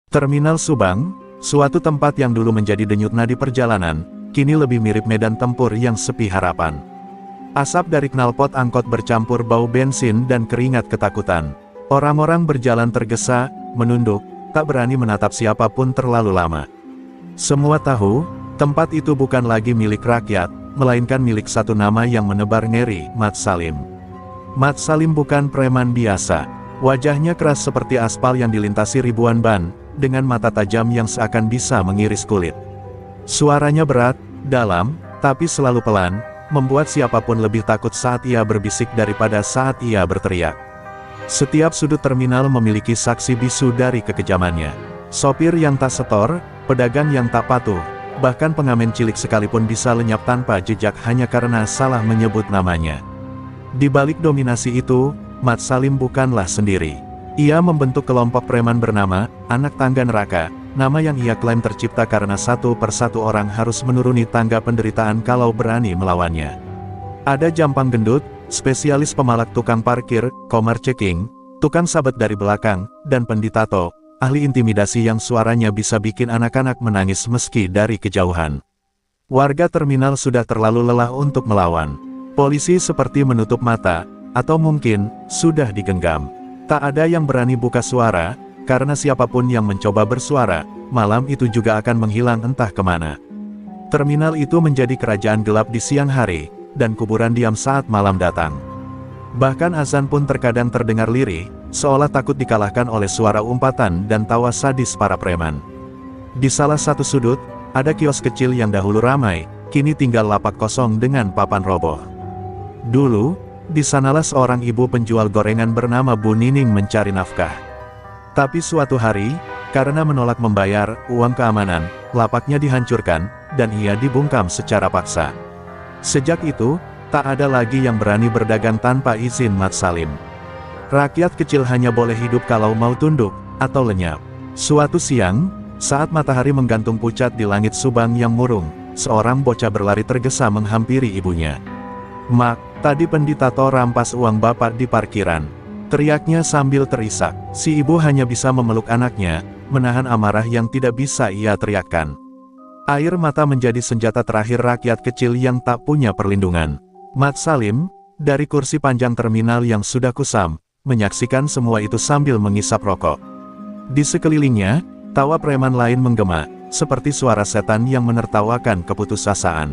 Terminal Subang, suatu tempat yang dulu menjadi denyut nadi perjalanan, kini lebih mirip medan tempur yang sepi harapan. Asap dari knalpot angkot bercampur bau bensin dan keringat ketakutan. Orang-orang berjalan tergesa, menunduk, tak berani menatap siapapun terlalu lama. Semua tahu, tempat itu bukan lagi milik rakyat, melainkan milik satu nama yang menebar ngeri, Mat Salim. Mat Salim bukan preman biasa. Wajahnya keras seperti aspal yang dilintasi ribuan ban, dengan mata tajam yang seakan bisa mengiris kulit. Suaranya berat, dalam, tapi selalu pelan, membuat siapapun lebih takut saat ia berbisik daripada saat ia berteriak. Setiap sudut terminal memiliki saksi bisu dari kekejamannya. Sopir yang tak setor, pedagang yang tak patuh, bahkan pengamen cilik sekalipun bisa lenyap tanpa jejak hanya karena salah menyebut namanya. Di balik dominasi itu, Mat Salim bukanlah sendiri. Ia membentuk kelompok preman bernama Anak Tangga Neraka, nama yang ia klaim tercipta karena satu persatu orang harus menuruni tangga penderitaan kalau berani melawannya. Ada Jampang Gendut, spesialis pemalak tukang parkir, Komar Ceking, tukang sabet dari belakang, dan Penditato, ahli intimidasi yang suaranya bisa bikin anak-anak menangis meski dari kejauhan. Warga terminal sudah terlalu lelah untuk melawan. Polisi seperti menutup mata, atau mungkin sudah digenggam. Tak ada yang berani buka suara, karena siapapun yang mencoba bersuara, malam itu juga akan menghilang entah kemana. Terminal itu menjadi kerajaan gelap di siang hari, dan kuburan diam saat malam datang. Bahkan azan pun terkadang terdengar lirih, seolah takut dikalahkan oleh suara umpatan dan tawa sadis para preman. Di salah satu sudut, ada kios kecil yang dahulu ramai, kini tinggal lapak kosong dengan papan roboh. Dulu, di sanalah seorang ibu penjual gorengan bernama Bu Nining mencari nafkah. Tapi suatu hari, karena menolak membayar uang keamanan, lapaknya dihancurkan, dan ia dibungkam secara paksa. Sejak itu, tak ada lagi yang berani berdagang tanpa izin Mat Salim. Rakyat kecil hanya boleh hidup kalau mau tunduk, atau lenyap. Suatu siang, saat matahari menggantung pucat di langit Subang yang murung, seorang bocah berlari tergesa menghampiri ibunya. "Mak, tadi Penditato rampas uang bapak di parkiran," teriaknya sambil terisak. Si ibu hanya bisa memeluk anaknya, menahan amarah yang tidak bisa ia teriakkan. Air mata menjadi senjata terakhir rakyat kecil yang tak punya perlindungan. Mat Salim, dari kursi panjang terminal yang sudah kusam, menyaksikan semua itu sambil mengisap rokok. Di sekelilingnya, tawa preman lain menggema, seperti suara setan yang menertawakan keputusasaan.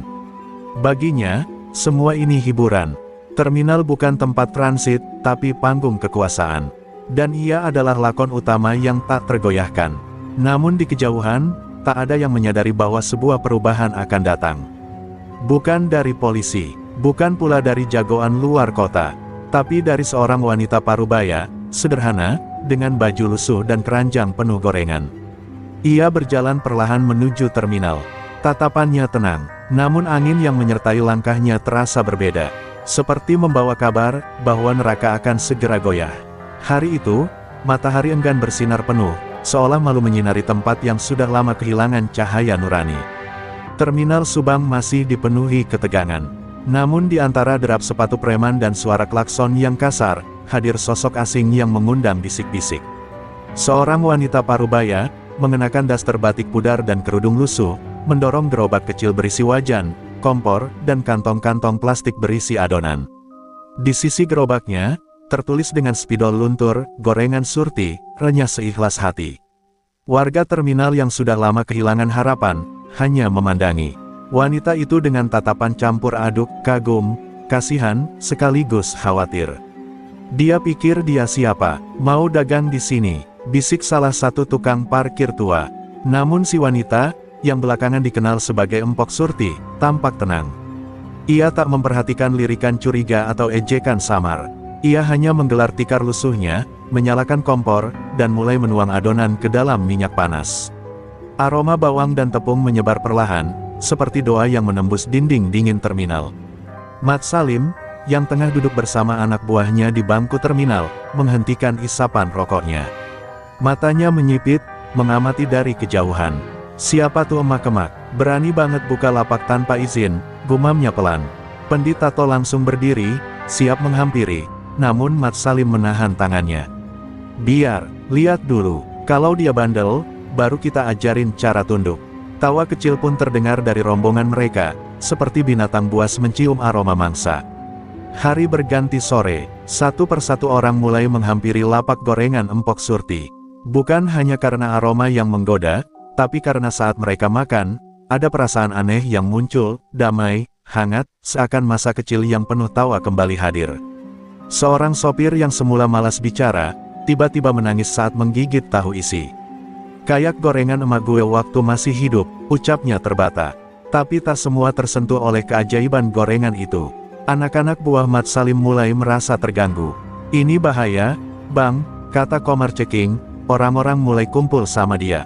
Baginya, semua ini hiburan. Terminal bukan tempat transit, tapi panggung kekuasaan. Dan ia adalah lakon utama yang tak tergoyahkan. Namun di kejauhan, tak ada yang menyadari bahwa sebuah perubahan akan datang. Bukan dari polisi, bukan pula dari jagoan luar kota, tapi dari seorang wanita parubaya, sederhana, dengan baju lusuh dan keranjang penuh gorengan. Ia berjalan perlahan menuju terminal. Tatapannya tenang, namun angin yang menyertai langkahnya terasa berbeda. Seperti membawa kabar bahwa neraka akan segera goyah. Hari itu, matahari enggan bersinar penuh, seolah malu menyinari tempat yang sudah lama kehilangan cahaya nurani. Terminal Subang masih dipenuhi ketegangan. Namun di antara derap sepatu preman dan suara klakson yang kasar, hadir sosok asing yang mengundang bisik-bisik. Seorang wanita parubaya, mengenakan daster batik pudar dan kerudung lusuh, mendorong gerobak kecil berisi wajan, kompor, dan kantong-kantong plastik berisi adonan. Di sisi gerobaknya, tertulis dengan spidol luntur, "Gorengan Surti, renyah seikhlas hati." Warga terminal yang sudah lama kehilangan harapan, hanya memandangi. Wanita itu dengan tatapan campur aduk, kagum, kasihan, sekaligus khawatir. "Dia pikir dia siapa, mau dagang di sini," bisik salah satu tukang parkir tua. Namun si wanita, yang belakangan dikenal sebagai Empok Surti, tampak tenang. Ia tak memperhatikan lirikan curiga atau ejekan samar. Ia hanya menggelar tikar lusuhnya, menyalakan kompor, dan mulai menuang adonan ke dalam minyak panas. Aroma bawang dan tepung menyebar perlahan, seperti doa yang menembus dinding dingin terminal. Mat Salim, yang tengah duduk bersama anak buahnya di bangku terminal, menghentikan isapan rokoknya. Matanya menyipit, mengamati dari kejauhan. "Siapa tuh emak-emak, berani banget buka lapak tanpa izin," gumamnya pelan. Penditato langsung berdiri, siap menghampiri, namun Mat Salim menahan tangannya. "Biar, lihat dulu, kalau dia bandel, baru kita ajarin cara tunduk. Tawa kecil pun terdengar dari rombongan mereka, seperti binatang buas mencium aroma mangsa. Hari berganti sore, satu persatu orang mulai menghampiri lapak gorengan Empok Surti. Bukan hanya karena aroma yang menggoda, tapi karena saat mereka makan, ada perasaan aneh yang muncul, damai, hangat, seakan masa kecil yang penuh tawa kembali hadir. Seorang sopir yang semula malas bicara, tiba-tiba menangis saat menggigit tahu isi. "Kayak gorengan emak gue waktu masih hidup," ucapnya terbata. Tapi tak semua tersentuh oleh keajaiban gorengan itu. Anak-anak buah Mat Salim mulai merasa terganggu. "Ini bahaya, Bang," kata Komar Ceking. Orang-orang mulai kumpul sama dia.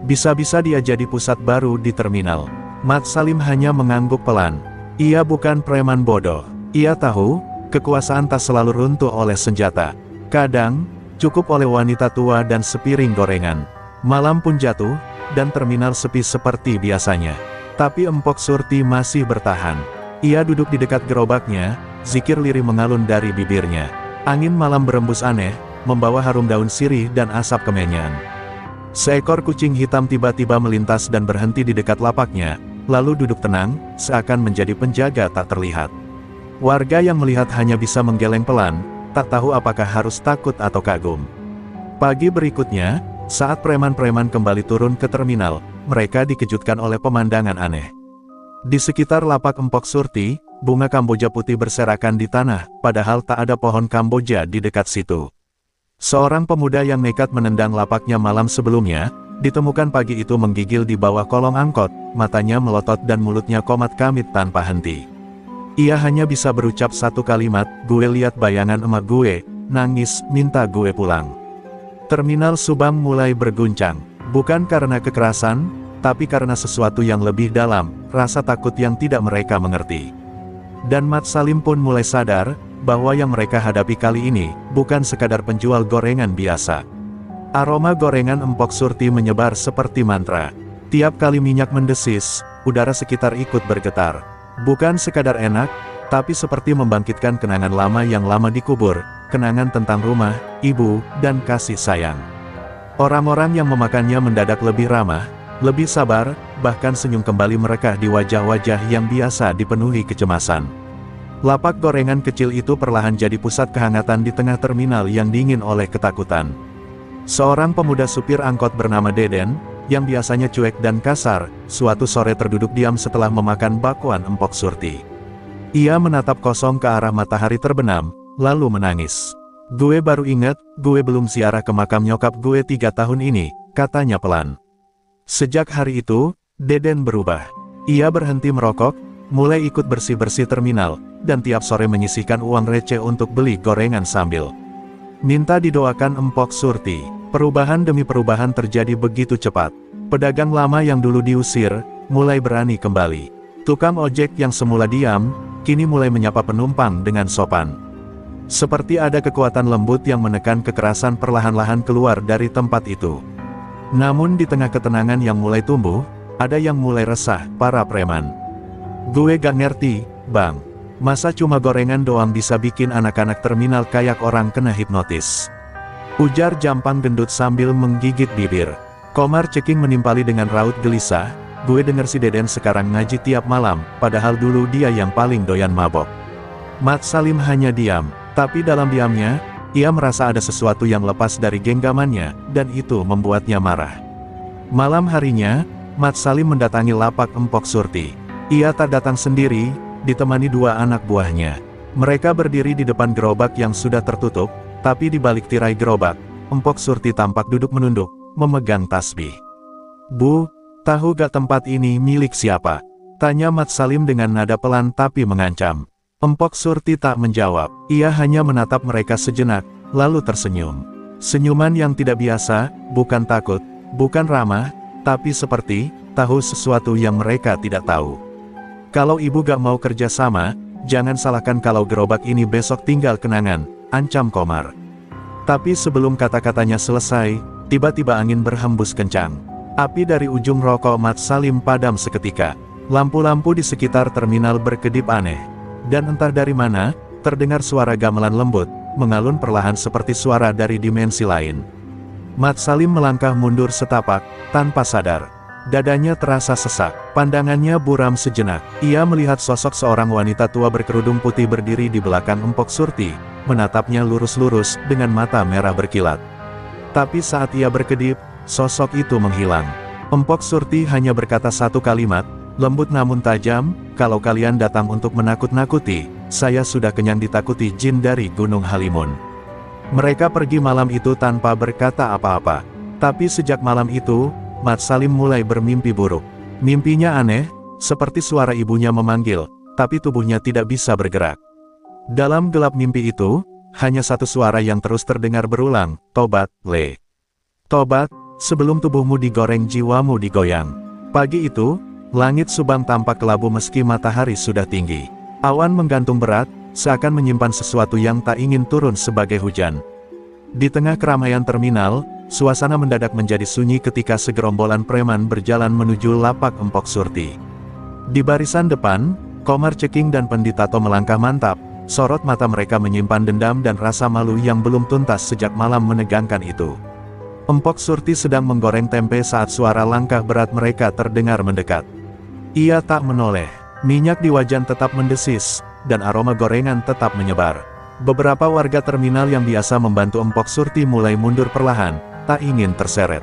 Bisa-bisa dia jadi pusat baru di terminal. Mat Salim hanya mengangguk pelan. Ia bukan preman bodoh. Ia tahu, kekuasaan tak selalu runtuh oleh senjata. Kadang, cukup oleh wanita tua dan sepiring gorengan. Malam pun jatuh, dan terminal sepi seperti biasanya. Tapi Empok Surti masih bertahan. Ia duduk di dekat gerobaknya, zikir lirih mengalun dari bibirnya. Angin malam berembus aneh, membawa harum daun sirih dan asap kemenyan. Seekor kucing hitam tiba-tiba melintas dan berhenti di dekat lapaknya, lalu duduk tenang, seakan menjadi penjaga tak terlihat. Warga yang melihat hanya bisa menggeleng pelan, tak tahu apakah harus takut atau kagum. Pagi berikutnya, saat preman-preman kembali turun ke terminal, mereka dikejutkan oleh pemandangan aneh. Di sekitar lapak Empok Surti, bunga Kamboja putih berserakan di tanah, padahal tak ada pohon Kamboja di dekat situ. Seorang pemuda yang nekat menendang lapaknya malam sebelumnya, ditemukan pagi itu menggigil di bawah kolong angkot, matanya melotot dan mulutnya komat kamit tanpa henti. Ia hanya bisa berucap satu kalimat, "Gue lihat bayangan emak gue, nangis, minta gue pulang." Terminal Subang mulai berguncang, bukan karena kekerasan, tapi karena sesuatu yang lebih dalam, rasa takut yang tidak mereka mengerti. Dan Mat Salim pun mulai sadar, bahwa yang mereka hadapi kali ini, bukan sekadar penjual gorengan biasa. Aroma gorengan Empok Surti menyebar seperti mantra. Tiap kali minyak mendesis, udara sekitar ikut bergetar. Bukan sekadar enak, tapi seperti membangkitkan kenangan lama yang lama dikubur, kenangan tentang rumah, ibu, dan kasih sayang. Orang-orang yang memakannya mendadak lebih ramah, lebih sabar, bahkan senyum kembali merekah di wajah-wajah yang biasa dipenuhi kecemasan. Lapak gorengan kecil itu perlahan jadi pusat kehangatan di tengah terminal yang dingin oleh ketakutan. Seorang pemuda supir angkot bernama Deden, yang biasanya cuek dan kasar, suatu sore terduduk diam setelah memakan bakwan Empok Surti. Ia menatap kosong ke arah matahari terbenam, lalu menangis. "Gue baru ingat, gue belum ziarah ke makam nyokap gue 3 tahun ini," katanya pelan. Sejak hari itu, Deden berubah. Ia berhenti merokok, mulai ikut bersih-bersih terminal, dan tiap sore menyisihkan uang receh untuk beli gorengan sambil minta didoakan Empok Surti. Perubahan demi perubahan terjadi begitu cepat. Pedagang lama yang dulu diusir, mulai berani kembali. Tukang ojek yang semula diam, kini mulai menyapa penumpang dengan sopan. Seperti ada kekuatan lembut yang menekan kekerasan perlahan-lahan keluar dari tempat itu. Namun di tengah ketenangan yang mulai tumbuh, ada yang mulai resah, para preman. "Gue gak ngerti, Bang. Masa cuma gorengan doang bisa bikin anak-anak terminal kayak orang kena hipnotis?" ujar Jampang gendut sambil menggigit bibir. Komar Ceking menimpali dengan raut gelisah, "Gue denger si Deden sekarang ngaji tiap malam, padahal dulu dia yang paling doyan mabok." Mat Salim hanya diam, tapi dalam diamnya, ia merasa ada sesuatu yang lepas dari genggamannya, dan itu membuatnya marah. Malam harinya, Mat Salim mendatangi lapak Empok Surti. Ia tak datang sendiri, ditemani 2 anak buahnya. Mereka berdiri di depan gerobak yang sudah tertutup, tapi di balik tirai gerobak, Empok Surti tampak duduk menunduk, memegang tasbih. "Bu, tahu gak tempat ini milik siapa?" tanya Mat Salim dengan nada pelan tapi mengancam. Empok Surti tak menjawab, ia hanya menatap mereka sejenak, lalu tersenyum. Senyuman yang tidak biasa, bukan takut, bukan ramah, tapi seperti, tahu sesuatu yang mereka tidak tahu. "Kalau ibu gak mau kerja sama, jangan salahkan kalau gerobak ini besok tinggal kenangan," ancam Komar. Tapi sebelum kata-katanya selesai, tiba-tiba angin berhembus kencang. Api dari ujung rokok Mat Salim padam seketika. Lampu-lampu di sekitar terminal berkedip aneh. Dan entah dari mana, terdengar suara gamelan lembut, mengalun perlahan seperti suara dari dimensi lain. Mat Salim melangkah mundur setapak, tanpa sadar. Dadanya terasa sesak, pandangannya buram sejenak. Ia melihat sosok seorang wanita tua berkerudung putih berdiri di belakang Empok Surti, menatapnya lurus-lurus dengan mata merah berkilat. Tapi saat ia berkedip, sosok itu menghilang. Empok Surti hanya berkata satu kalimat, lembut namun tajam, "Kalau kalian datang untuk menakut-nakuti, saya sudah kenyang ditakuti jin dari Gunung Halimun." Mereka pergi malam itu tanpa berkata apa-apa. Tapi sejak malam itu, Mat Salim mulai bermimpi buruk. Mimpinya aneh, seperti suara ibunya memanggil, tapi tubuhnya tidak bisa bergerak. Dalam gelap mimpi itu, hanya satu suara yang terus terdengar berulang, "Tobat, Le. Tobat, sebelum tubuhmu digoreng jiwamu digoyang." Pagi itu, langit Subang tampak kelabu meski matahari sudah tinggi. Awan menggantung berat, seakan menyimpan sesuatu yang tak ingin turun sebagai hujan. Di tengah keramaian terminal, suasana mendadak menjadi sunyi ketika segerombolan preman berjalan menuju lapak Empok Surti. Di barisan depan, Komar Ceking dan Penditato melangkah mantap, sorot mata mereka menyimpan dendam dan rasa malu yang belum tuntas sejak malam menegangkan itu. Empok Surti sedang menggoreng tempe saat suara langkah berat mereka terdengar mendekat. Ia tak menoleh, minyak di wajan tetap mendesis, dan aroma gorengan tetap menyebar. Beberapa warga terminal yang biasa membantu Empok Surti mulai mundur perlahan, tak ingin terseret.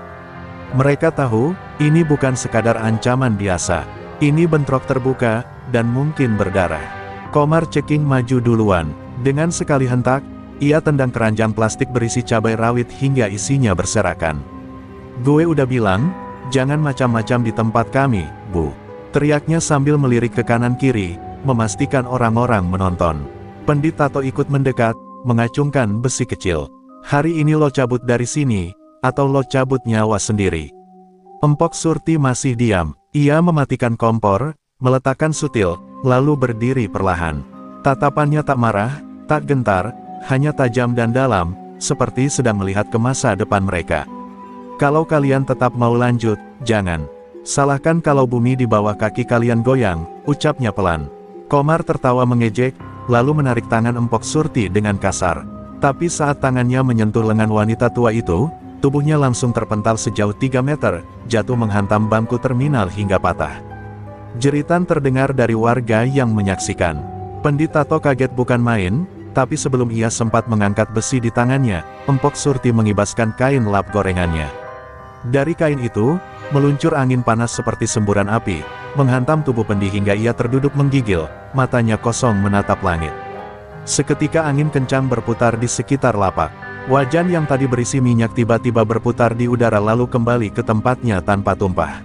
Mereka tahu, ini bukan sekadar ancaman biasa. Ini bentrok terbuka, dan mungkin berdarah. Komar Ceking maju duluan. Dengan sekali hentak, ia tendang keranjang plastik berisi cabai rawit hingga isinya berserakan. "Gue udah bilang, jangan macam-macam di tempat kami, Bu," teriaknya sambil melirik ke kanan kiri, memastikan orang-orang menonton. Penditato ikut mendekat, mengacungkan besi kecil. "Hari ini lo cabut dari sini, atau lo cabut nyawa sendiri." Empok Surti masih diam. Ia mematikan kompor, meletakkan sutil, lalu berdiri perlahan. Tatapannya tak marah, tak gentar, hanya tajam dan dalam, seperti sedang melihat ke masa depan mereka. "Kalau kalian tetap mau lanjut, jangan salahkan kalau bumi di bawah kaki kalian goyang," ucapnya pelan. Komar tertawa mengejek, lalu menarik tangan Empok Surti dengan kasar. Tapi saat tangannya menyentuh lengan wanita tua itu, tubuhnya langsung terpental sejauh 3 meter, jatuh menghantam bangku terminal hingga patah. Jeritan terdengar dari warga yang menyaksikan. Penditato kaget bukan main, tapi sebelum ia sempat mengangkat besi di tangannya, Empok Surti mengibaskan kain lap gorengannya. Dari kain itu, meluncur angin panas seperti semburan api, menghantam tubuh Pendi hingga ia terduduk menggigil, matanya kosong menatap langit. Seketika angin kencang berputar di sekitar lapak. Wajan yang tadi berisi minyak tiba-tiba berputar di udara lalu kembali ke tempatnya tanpa tumpah.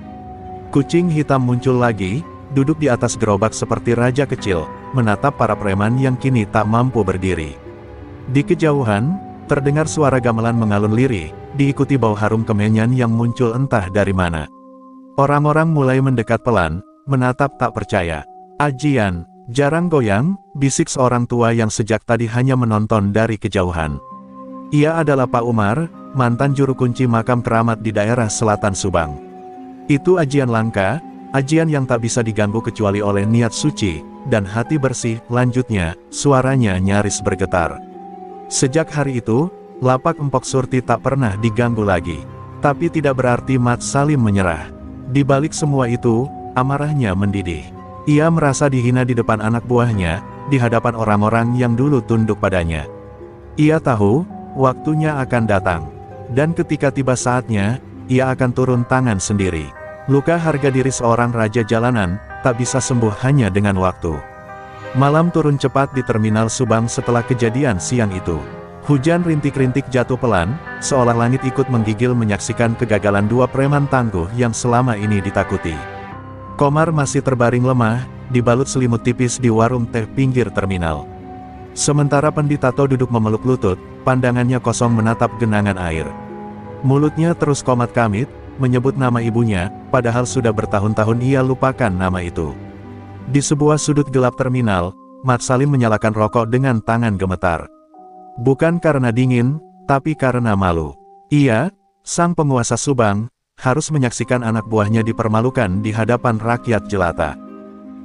Kucing hitam muncul lagi, duduk di atas gerobak seperti raja kecil, menatap para preman yang kini tak mampu berdiri. Di kejauhan, terdengar suara gamelan mengalun lirih, diikuti bau harum kemenyan yang muncul entah dari mana. Orang-orang mulai mendekat pelan, menatap tak percaya. "Ajian, jarang goyang," bisik seorang tua yang sejak tadi hanya menonton dari kejauhan. Ia adalah Pak Umar, mantan juru kunci makam keramat di daerah selatan Subang. Itu ajian langka, ajian yang tak bisa diganggu kecuali oleh niat suci, dan hati bersih. Lanjutnya, suaranya nyaris bergetar. Sejak hari itu, lapak Empok Surti tak pernah diganggu lagi. Tapi tidak berarti Mat Salim menyerah. Di balik semua itu, amarahnya mendidih. Ia merasa dihina di depan anak buahnya, di hadapan orang-orang yang dulu tunduk padanya. Ia tahu, waktunya akan datang. Dan ketika tiba saatnya, ia akan turun tangan sendiri. Luka harga diri seorang raja jalanan, tak bisa sembuh hanya dengan waktu. Malam turun cepat di terminal Subang setelah kejadian siang itu. Hujan rintik-rintik jatuh pelan, seolah langit ikut menggigil menyaksikan kegagalan dua preman tangguh yang selama ini ditakuti. Komar masih terbaring lemah, dibalut selimut tipis di warung teh pinggir terminal. Sementara Penditato duduk memeluk lutut, pandangannya kosong menatap genangan air. Mulutnya terus komat-kamit, menyebut nama ibunya, padahal sudah bertahun-tahun ia lupakan nama itu. Di sebuah sudut gelap terminal, Mat Salim menyalakan rokok dengan tangan gemetar. Bukan karena dingin, tapi karena malu. Ia, sang penguasa Subang, harus menyaksikan anak buahnya dipermalukan di hadapan rakyat jelata.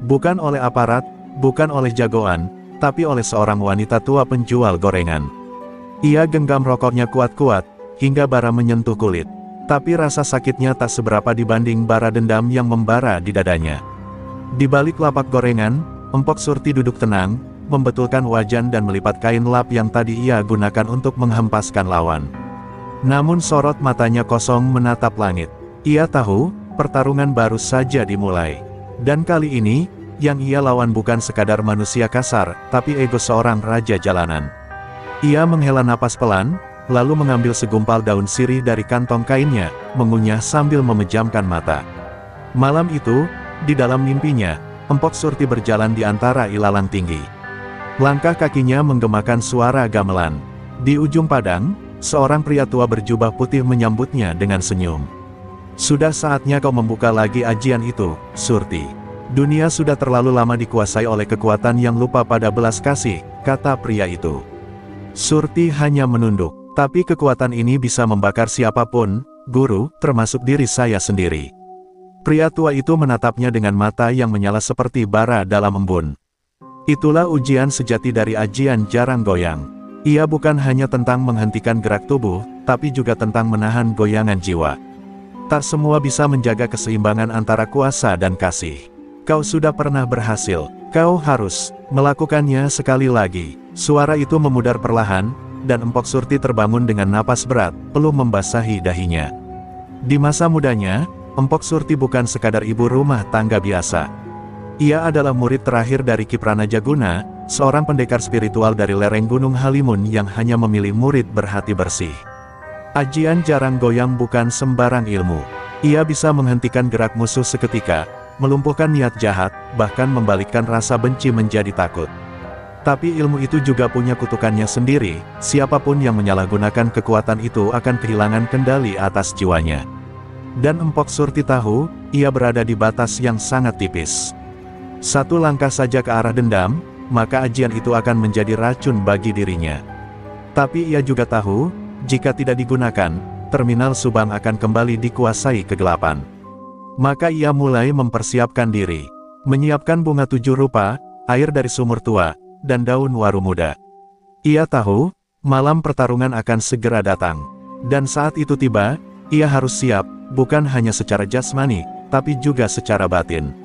Bukan oleh aparat, bukan oleh jagoan, tapi oleh seorang wanita tua penjual gorengan. Ia genggam rokoknya kuat-kuat, hingga bara menyentuh kulit. Tapi rasa sakitnya tak seberapa dibanding bara dendam yang membara di dadanya. Di balik lapak gorengan, Empok Surti duduk tenang, membetulkan wajan dan melipat kain lap yang tadi ia gunakan untuk menghempaskan lawan. Namun sorot matanya kosong menatap langit. Ia tahu, pertarungan baru saja dimulai. Dan kali ini, yang ia lawan bukan sekadar manusia kasar, tapi ego seorang raja jalanan. Ia menghela napas pelan, lalu mengambil segumpal daun sirih dari kantong kainnya, mengunyah sambil memejamkan mata. Malam itu, di dalam mimpinya, Empok Surti berjalan di antara ilalang tinggi. Langkah kakinya menggemakan suara gamelan. Di ujung padang, seorang pria tua berjubah putih menyambutnya dengan senyum. "Sudah saatnya kau membuka lagi ajian itu, Surti. Dunia sudah terlalu lama dikuasai oleh kekuatan yang lupa pada belas kasih," kata pria itu. Surti hanya menunduk. "Tapi kekuatan ini bisa membakar siapapun, Guru, termasuk diri saya sendiri." Pria tua itu menatapnya dengan mata yang menyala seperti bara dalam embun. Itulah ujian sejati dari ajian jarang goyang. Ia bukan hanya tentang menghentikan gerak tubuh, tapi juga tentang menahan goyangan jiwa. Tak semua bisa menjaga keseimbangan antara kuasa dan kasih. Kau sudah pernah berhasil, kau harus melakukannya sekali lagi. Suara itu memudar perlahan, dan Empok Surti terbangun dengan napas berat, peluh membasahi dahinya. Di masa mudanya, Empok Surti bukan sekadar ibu rumah tangga biasa. Ia adalah murid terakhir dari Ki Pranajaguna, seorang pendekar spiritual dari lereng Gunung Halimun yang hanya memilih murid berhati bersih. Ajian jarang goyang bukan sembarang ilmu. Ia bisa menghentikan gerak musuh seketika, melumpuhkan niat jahat, bahkan membalikkan rasa benci menjadi takut. Tapi ilmu itu juga punya kutukannya sendiri, siapapun yang menyalahgunakan kekuatan itu akan kehilangan kendali atas jiwanya. Dan Empok Surti tahu, ia berada di batas yang sangat tipis. Satu langkah saja ke arah dendam, maka ajian itu akan menjadi racun bagi dirinya. Tapi ia juga tahu, jika tidak digunakan, terminal Subang akan kembali dikuasai kegelapan. Maka ia mulai mempersiapkan diri, menyiapkan bunga 7 rupa, air dari sumur tua, dan daun waru muda. Ia tahu, malam pertarungan akan segera datang. Dan saat itu tiba, ia harus siap, bukan hanya secara jasmani, tapi juga secara batin.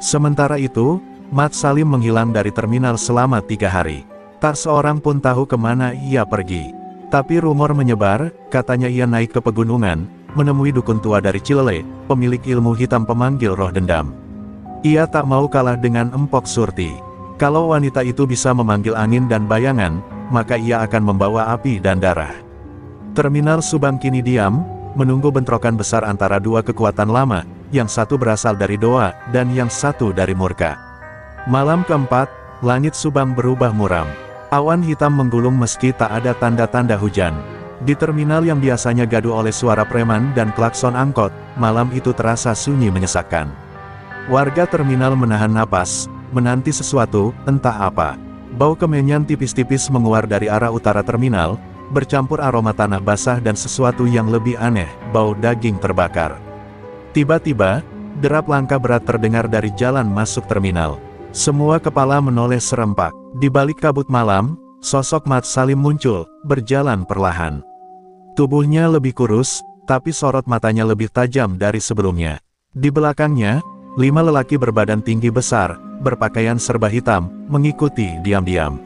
Sementara itu, Mat Salim menghilang dari terminal selama 3 hari. Tak seorang pun tahu kemana ia pergi. Tapi rumor menyebar, katanya ia naik ke pegunungan, menemui dukun tua dari Cilele, pemilik ilmu hitam pemanggil roh dendam. Ia tak mau kalah dengan Empok Surti. Kalau wanita itu bisa memanggil angin dan bayangan, maka ia akan membawa api dan darah. Terminal Subang kini diam, menunggu bentrokan besar antara dua kekuatan lama, yang satu berasal dari doa, dan yang satu dari murka. Malam keempat, langit Subang berubah muram. Awan hitam menggulung meski tak ada tanda-tanda hujan. Di terminal yang biasanya gaduh oleh suara preman dan klakson angkot, malam itu terasa sunyi menyesakkan. Warga terminal menahan napas, menanti sesuatu, entah apa. Bau kemenyan tipis-tipis menguar dari arah utara terminal, bercampur aroma tanah basah dan sesuatu yang lebih aneh, bau daging terbakar. Tiba-tiba, derap langkah berat terdengar dari jalan masuk terminal. Semua kepala menoleh serempak. Di balik kabut malam, sosok Mat Salim muncul, berjalan perlahan. Tubuhnya lebih kurus, tapi sorot matanya lebih tajam dari sebelumnya. Di belakangnya, 5 lelaki berbadan tinggi besar, berpakaian serba hitam, mengikuti diam-diam.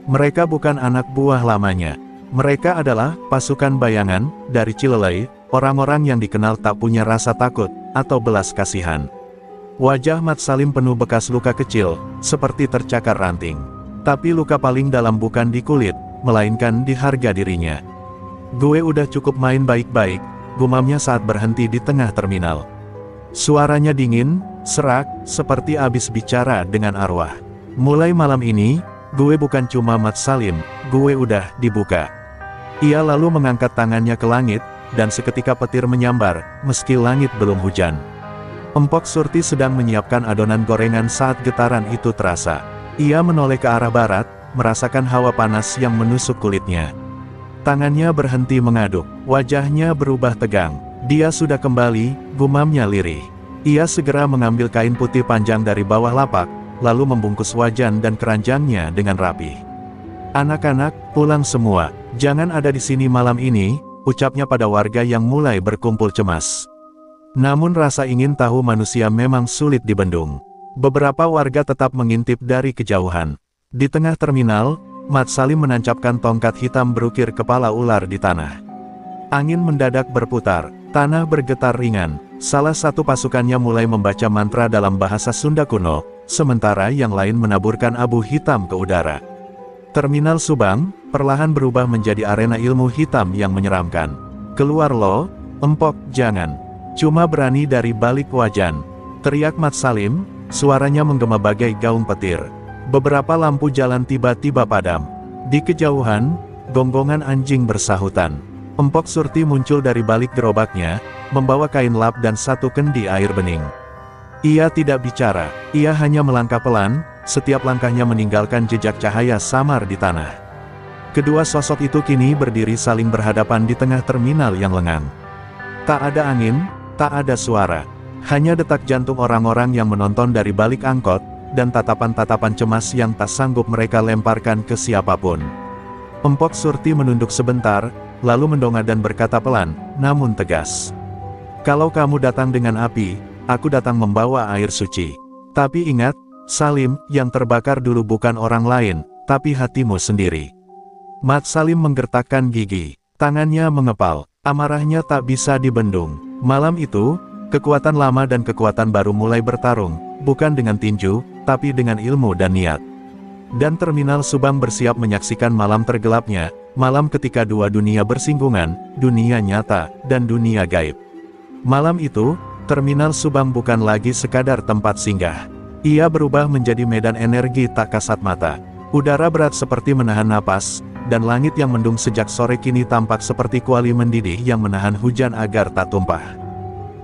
Mereka bukan anak buah lamanya. Mereka adalah pasukan bayangan dari Cilelei, orang-orang yang dikenal tak punya rasa takut atau belas kasihan. Wajah Mat Salim penuh bekas luka kecil, seperti tercakar ranting. Tapi luka paling dalam bukan di kulit, melainkan di harga dirinya. "Gue udah cukup main baik-baik," gumamnya saat berhenti di tengah terminal. Suaranya dingin, serak, seperti abis bicara dengan arwah. "Mulai malam ini, gue bukan cuma Mat Salim, gue udah dibuka." Ia lalu mengangkat tangannya ke langit, dan seketika petir menyambar, meski langit belum hujan. Empok Surti sedang menyiapkan adonan gorengan saat getaran itu terasa. Ia menoleh ke arah barat, merasakan hawa panas yang menusuk kulitnya. Tangannya berhenti mengaduk, wajahnya berubah tegang. Dia sudah kembali, gumamnya lirih. Ia segera mengambil kain putih panjang dari bawah lapak, lalu membungkus wajan dan keranjangnya dengan rapi. "Anak-anak, pulang semua. Jangan ada di sini malam ini," ucapnya pada warga yang mulai berkumpul cemas. Namun rasa ingin tahu manusia memang sulit dibendung. Beberapa warga tetap mengintip dari kejauhan. Di tengah terminal, Mat Salim menancapkan tongkat hitam berukir kepala ular di tanah. Angin mendadak berputar, tanah bergetar ringan. Salah satu pasukannya mulai membaca mantra dalam bahasa Sunda kuno, sementara yang lain menaburkan abu hitam ke udara. Terminal Subang perlahan berubah menjadi arena ilmu hitam yang menyeramkan. "Keluar lo, empok, jangan. Cuma berani dari balik wajan," teriak Mat Salim, suaranya menggema bagai gaung petir. Beberapa lampu jalan tiba-tiba padam. Di kejauhan, gonggongan anjing bersahutan. Empok Surti muncul dari balik gerobaknya, membawa kain lap dan satu kendi air bening. Ia tidak bicara, ia hanya melangkah pelan, setiap langkahnya meninggalkan jejak cahaya samar di tanah. Kedua sosok itu kini berdiri saling berhadapan di tengah terminal yang lengang. Tak ada angin, tak ada suara, hanya detak jantung orang-orang yang menonton dari balik angkot, dan tatapan-tatapan cemas yang tak sanggup mereka lemparkan ke siapapun. Empok Surti menunduk sebentar, lalu mendongak dan berkata pelan, namun tegas. "Kalau kamu datang dengan api, aku datang membawa air suci. Tapi ingat, Salim, yang terbakar dulu bukan orang lain, tapi hatimu sendiri." Mat Salim menggertakkan gigi, tangannya mengepal, amarahnya tak bisa dibendung. Malam itu, kekuatan lama dan kekuatan baru mulai bertarung, bukan dengan tinju, tapi dengan ilmu dan niat. Dan terminal Subang bersiap menyaksikan malam tergelapnya, malam ketika dua dunia bersinggungan, dunia nyata, dan dunia gaib. Malam itu, terminal Subang bukan lagi sekadar tempat singgah. Ia berubah menjadi medan energi tak kasat mata. Udara berat seperti menahan napas, dan langit yang mendung sejak sore kini tampak seperti kuali mendidih yang menahan hujan agar tak tumpah.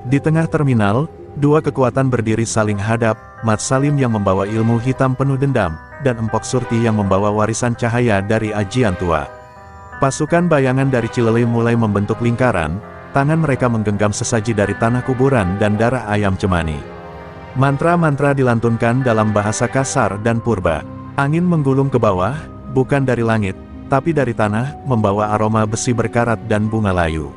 Di tengah terminal, dua kekuatan berdiri saling hadap, Mat Salim yang membawa ilmu hitam penuh dendam, dan Empok Surti yang membawa warisan cahaya dari ajian tua. Pasukan bayangan dari Cilele mulai membentuk lingkaran, tangan mereka menggenggam sesaji dari tanah kuburan dan darah ayam cemani. Mantra-mantra dilantunkan dalam bahasa kasar dan purba. Angin menggulung ke bawah, bukan dari langit, tapi dari tanah, membawa aroma besi berkarat dan bunga layu.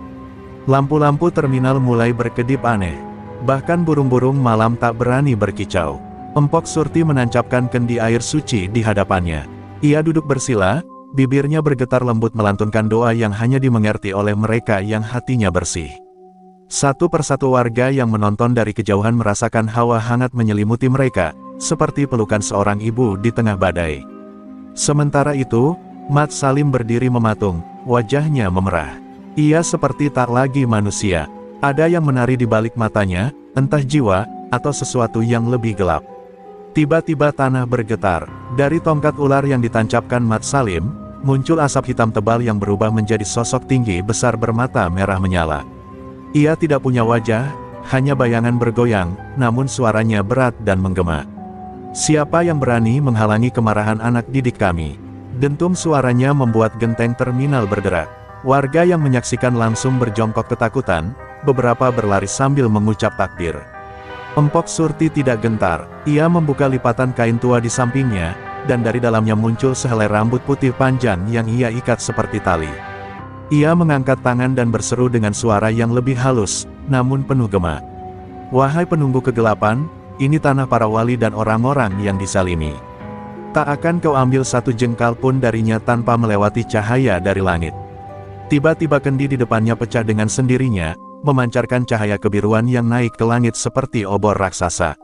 Lampu-lampu terminal mulai berkedip aneh. Bahkan burung-burung malam tak berani berkicau. Empok Surti menancapkan kendi air suci di hadapannya. Ia duduk bersila, bibirnya bergetar lembut melantunkan doa yang hanya dimengerti oleh mereka yang hatinya bersih. Satu persatu warga yang menonton dari kejauhan merasakan hawa hangat menyelimuti mereka, seperti pelukan seorang ibu di tengah badai. Sementara itu, Mat Salim berdiri mematung, wajahnya memerah. Ia seperti tak lagi manusia. Ada yang menari di balik matanya, entah jiwa, atau sesuatu yang lebih gelap. Tiba-tiba tanah bergetar. Dari tongkat ular yang ditancapkan Mat Salim, muncul asap hitam tebal yang berubah menjadi sosok tinggi besar bermata merah menyala. Ia tidak punya wajah, hanya bayangan bergoyang, namun suaranya berat dan menggema. "Siapa yang berani menghalangi kemarahan anak didik kami?" Dentum suaranya membuat genteng terminal berderak. Warga yang menyaksikan langsung berjongkok ketakutan, beberapa berlari sambil mengucap takbir. Empok Surti tidak gentar, ia membuka lipatan kain tua di sampingnya, dan dari dalamnya muncul sehelai rambut putih panjang yang ia ikat seperti tali. Ia mengangkat tangan dan berseru dengan suara yang lebih halus, namun penuh gema. "Wahai penunggu kegelapan, ini tanah para wali dan orang-orang yang disalimi. Tak akan kau ambil satu jengkal pun darinya tanpa melewati cahaya dari langit." Tiba-tiba kendi di depannya pecah dengan sendirinya, memancarkan cahaya kebiruan yang naik ke langit seperti obor raksasa.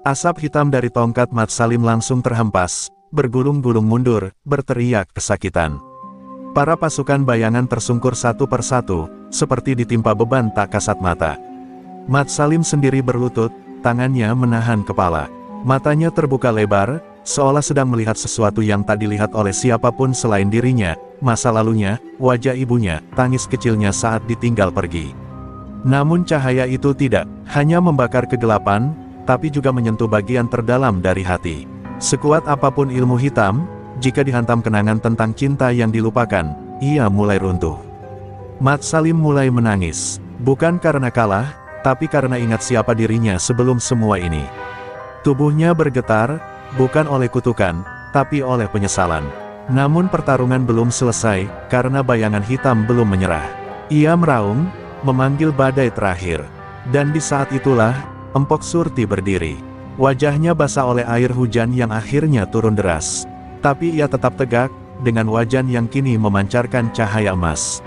Asap hitam dari tongkat Mat Salim langsung terhempas, bergulung-gulung mundur, berteriak kesakitan. Para pasukan bayangan tersungkur satu persatu, seperti ditimpa beban tak kasat mata. Mat Salim sendiri berlutut, tangannya menahan kepala. Matanya terbuka lebar, seolah sedang melihat sesuatu yang tak dilihat oleh siapapun selain dirinya, masa lalunya, wajah ibunya, tangis kecilnya saat ditinggal pergi. Namun cahaya itu tidak hanya membakar kegelapan, tapi juga menyentuh bagian terdalam dari hati. Sekuat apapun ilmu hitam, jika dihantam kenangan tentang cinta yang dilupakan, ia mulai runtuh. Mat Salim mulai menangis, bukan karena kalah, tapi karena ingat siapa dirinya sebelum semua ini. Tubuhnya bergetar, bukan oleh kutukan, tapi oleh penyesalan. Namun pertarungan belum selesai, karena bayangan hitam belum menyerah. Ia meraung, memanggil badai terakhir. Dan di saat itulah, Empok Surti berdiri. Wajahnya basah oleh air hujan yang akhirnya turun deras. Tapi ia tetap tegak, dengan wajah yang kini memancarkan cahaya emas.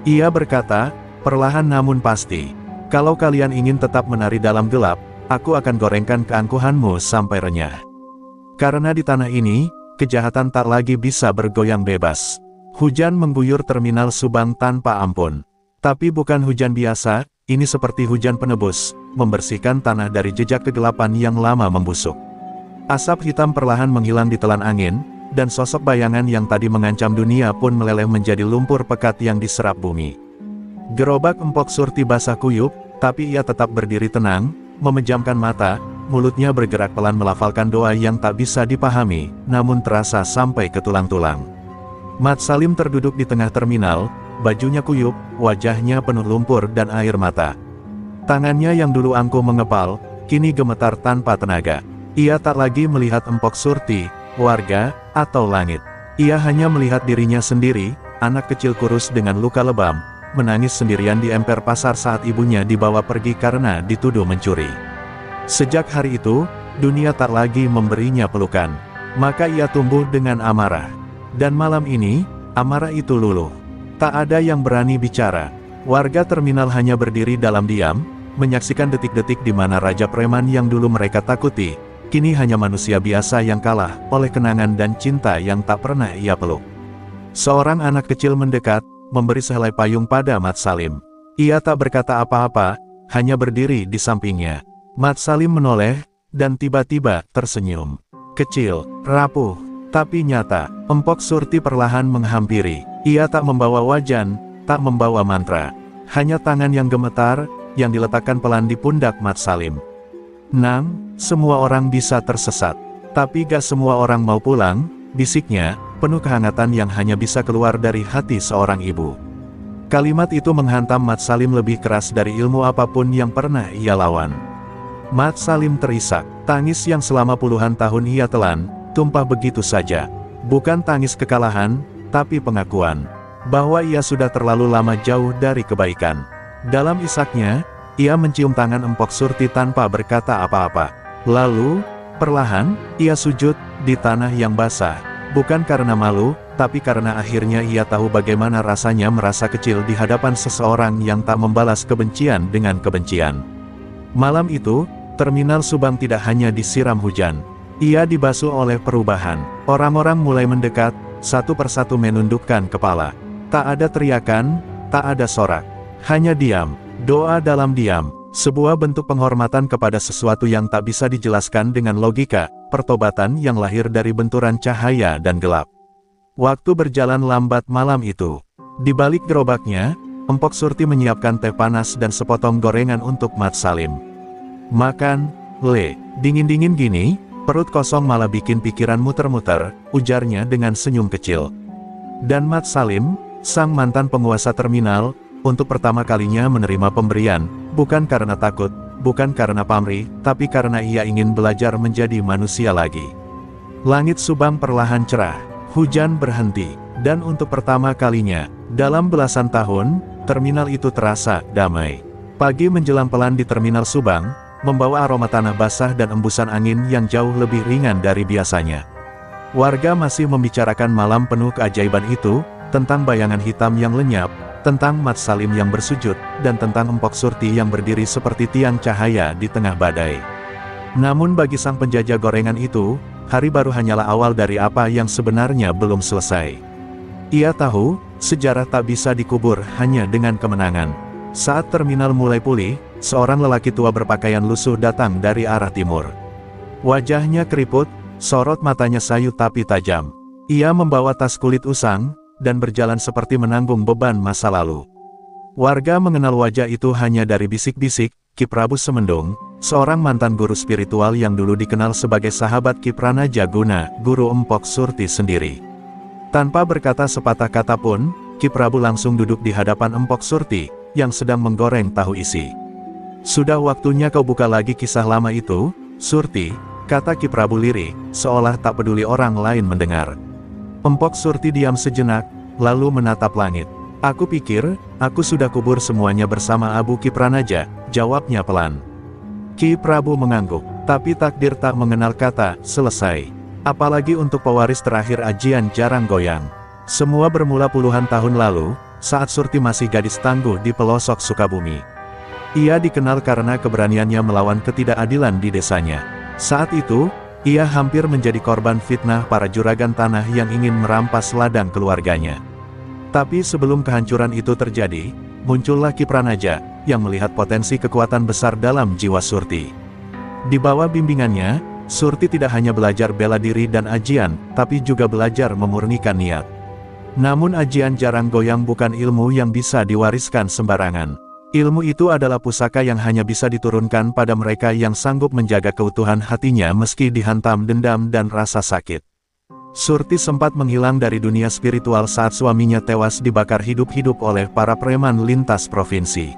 Ia berkata, perlahan namun pasti, kalau kalian ingin tetap menari dalam gelap, aku akan gorengkan keangkuhanmu sampai renyah. Karena di tanah ini, kejahatan tak lagi bisa bergoyang bebas. Hujan mengguyur terminal Subang tanpa ampun. Tapi bukan hujan biasa, ini seperti hujan penebus, membersihkan tanah dari jejak kegelapan yang lama membusuk. Asap hitam perlahan menghilang di telan angin, dan sosok bayangan yang tadi mengancam dunia pun meleleh menjadi lumpur pekat yang diserap bumi. Gerobak Empok Surti basah kuyup, tapi ia tetap berdiri tenang, memejamkan mata, mulutnya bergerak pelan melafalkan doa yang tak bisa dipahami, namun terasa sampai ke tulang-tulang. Mat Salim terduduk di tengah terminal, bajunya kuyup, wajahnya penuh lumpur dan air mata. Tangannya yang dulu angkuh mengepal, kini gemetar tanpa tenaga. Ia tak lagi melihat Empok Surti, warga, atau langit. Ia hanya melihat dirinya sendiri, anak kecil kurus dengan luka lebam, menangis sendirian di emper pasar saat ibunya dibawa pergi karena dituduh mencuri. Sejak hari itu, dunia tak lagi memberinya pelukan. Maka ia tumbuh dengan amarah. Dan malam ini, amarah itu luluh. Tak ada yang berani bicara. Warga terminal hanya berdiri dalam diam, menyaksikan detik-detik di mana Raja Preman yang dulu mereka takuti, kini hanya manusia biasa yang kalah oleh kenangan dan cinta yang tak pernah ia peluk. Seorang anak kecil mendekat, memberi sehelai payung pada Mat Salim. Ia tak berkata apa-apa, hanya berdiri di sampingnya. Mat Salim menoleh, dan tiba-tiba tersenyum. Kecil, rapuh, tapi nyata. Empok Surti perlahan menghampiri. Ia tak membawa wajan, tak membawa mantra. Hanya tangan yang gemetar, yang diletakkan pelan di pundak Mat Salim. Nang, semua orang bisa tersesat. Tapi gak semua orang mau pulang, bisiknya, penuh kehangatan yang hanya bisa keluar dari hati seorang ibu. Kalimat itu menghantam Mat Salim lebih keras dari ilmu apapun yang pernah ia lawan. Mat Salim terisak, tangis yang selama puluhan tahun ia telan, tumpah begitu saja. Bukan tangis kekalahan, tapi pengakuan, bahwa ia sudah terlalu lama jauh dari kebaikan. Dalam isaknya, ia mencium tangan Empok Surti tanpa berkata apa-apa. Lalu, perlahan, ia sujud, di tanah yang basah. Bukan karena malu, tapi karena akhirnya ia tahu bagaimana rasanya merasa kecil di hadapan seseorang yang tak membalas kebencian dengan kebencian. Malam itu, terminal Subang tidak hanya disiram hujan. Ia dibasuh oleh perubahan. Orang-orang mulai mendekat, satu persatu menundukkan kepala. Tak ada teriakan, tak ada sorak. Hanya diam, doa dalam diam. Sebuah bentuk penghormatan kepada sesuatu yang tak bisa dijelaskan dengan logika, pertobatan yang lahir dari benturan cahaya dan gelap. Waktu berjalan lambat malam itu. Di balik gerobaknya, Empok Surti menyiapkan teh panas dan sepotong gorengan untuk Mat Salim. Makan, Le, dingin-dingin gini, perut kosong malah bikin pikiran muter-muter, ujarnya dengan senyum kecil. Dan Mat Salim, sang mantan penguasa terminal, untuk pertama kalinya menerima pemberian, bukan karena takut, bukan karena pamrih, tapi karena ia ingin belajar menjadi manusia lagi. Langit Subang perlahan cerah, hujan berhenti, dan untuk pertama kalinya, dalam belasan tahun, terminal itu terasa damai. Pagi menjelang pelan di terminal Subang, membawa aroma tanah basah dan embusan angin yang jauh lebih ringan dari biasanya. Warga masih membicarakan malam penuh keajaiban itu, tentang bayangan hitam yang lenyap, tentang Mat Salim yang bersujud, dan tentang Empok Surti yang berdiri seperti tiang cahaya di tengah badai. Namun bagi sang penjajah gorengan itu, hari baru hanyalah awal dari apa yang sebenarnya belum selesai. Ia tahu, sejarah tak bisa dikubur hanya dengan kemenangan. Saat terminal mulai pulih, seorang lelaki tua berpakaian lusuh datang dari arah timur. Wajahnya keriput, sorot matanya sayu tapi tajam. Ia membawa tas kulit usang, dan berjalan seperti menanggung beban masa lalu. Warga mengenal wajah itu hanya dari bisik-bisik, Ki Prabu Semendung, seorang mantan guru spiritual yang dulu dikenal sebagai sahabat Ki Prana Jaguna, guru Empok Surti sendiri. Tanpa berkata sepatah kata pun, Ki Prabu langsung duduk di hadapan Empok Surti, yang sedang menggoreng tahu isi. Sudah waktunya kau buka lagi kisah lama itu, Surti, kata Ki Prabu lirih, seolah tak peduli orang lain mendengar. Empok Surti diam sejenak, lalu menatap langit. Aku pikir, aku sudah kubur semuanya bersama Abu Kipranaja, jawabnya pelan. Ki Prabu mengangguk, tapi takdir tak mengenal kata, selesai. Apalagi untuk pewaris terakhir Ajian Jarang Goyang. Semua bermula puluhan tahun lalu, saat Surti masih gadis tangguh di pelosok Sukabumi. Ia dikenal karena keberaniannya melawan ketidakadilan di desanya. Saat itu, ia hampir menjadi korban fitnah para juragan tanah yang ingin merampas ladang keluarganya. Tapi sebelum kehancuran itu terjadi, muncullah Kipranaja, yang melihat potensi kekuatan besar dalam jiwa Surti. Di bawah bimbingannya, Surti tidak hanya belajar bela diri dan ajian, tapi juga belajar memurnikan niat. Namun ajian Jarang Goyang bukan ilmu yang bisa diwariskan sembarangan. Ilmu itu adalah pusaka yang hanya bisa diturunkan pada mereka yang sanggup menjaga keutuhan hatinya meski dihantam dendam dan rasa sakit. Surti sempat menghilang dari dunia spiritual saat suaminya tewas dibakar hidup-hidup oleh para preman lintas provinsi.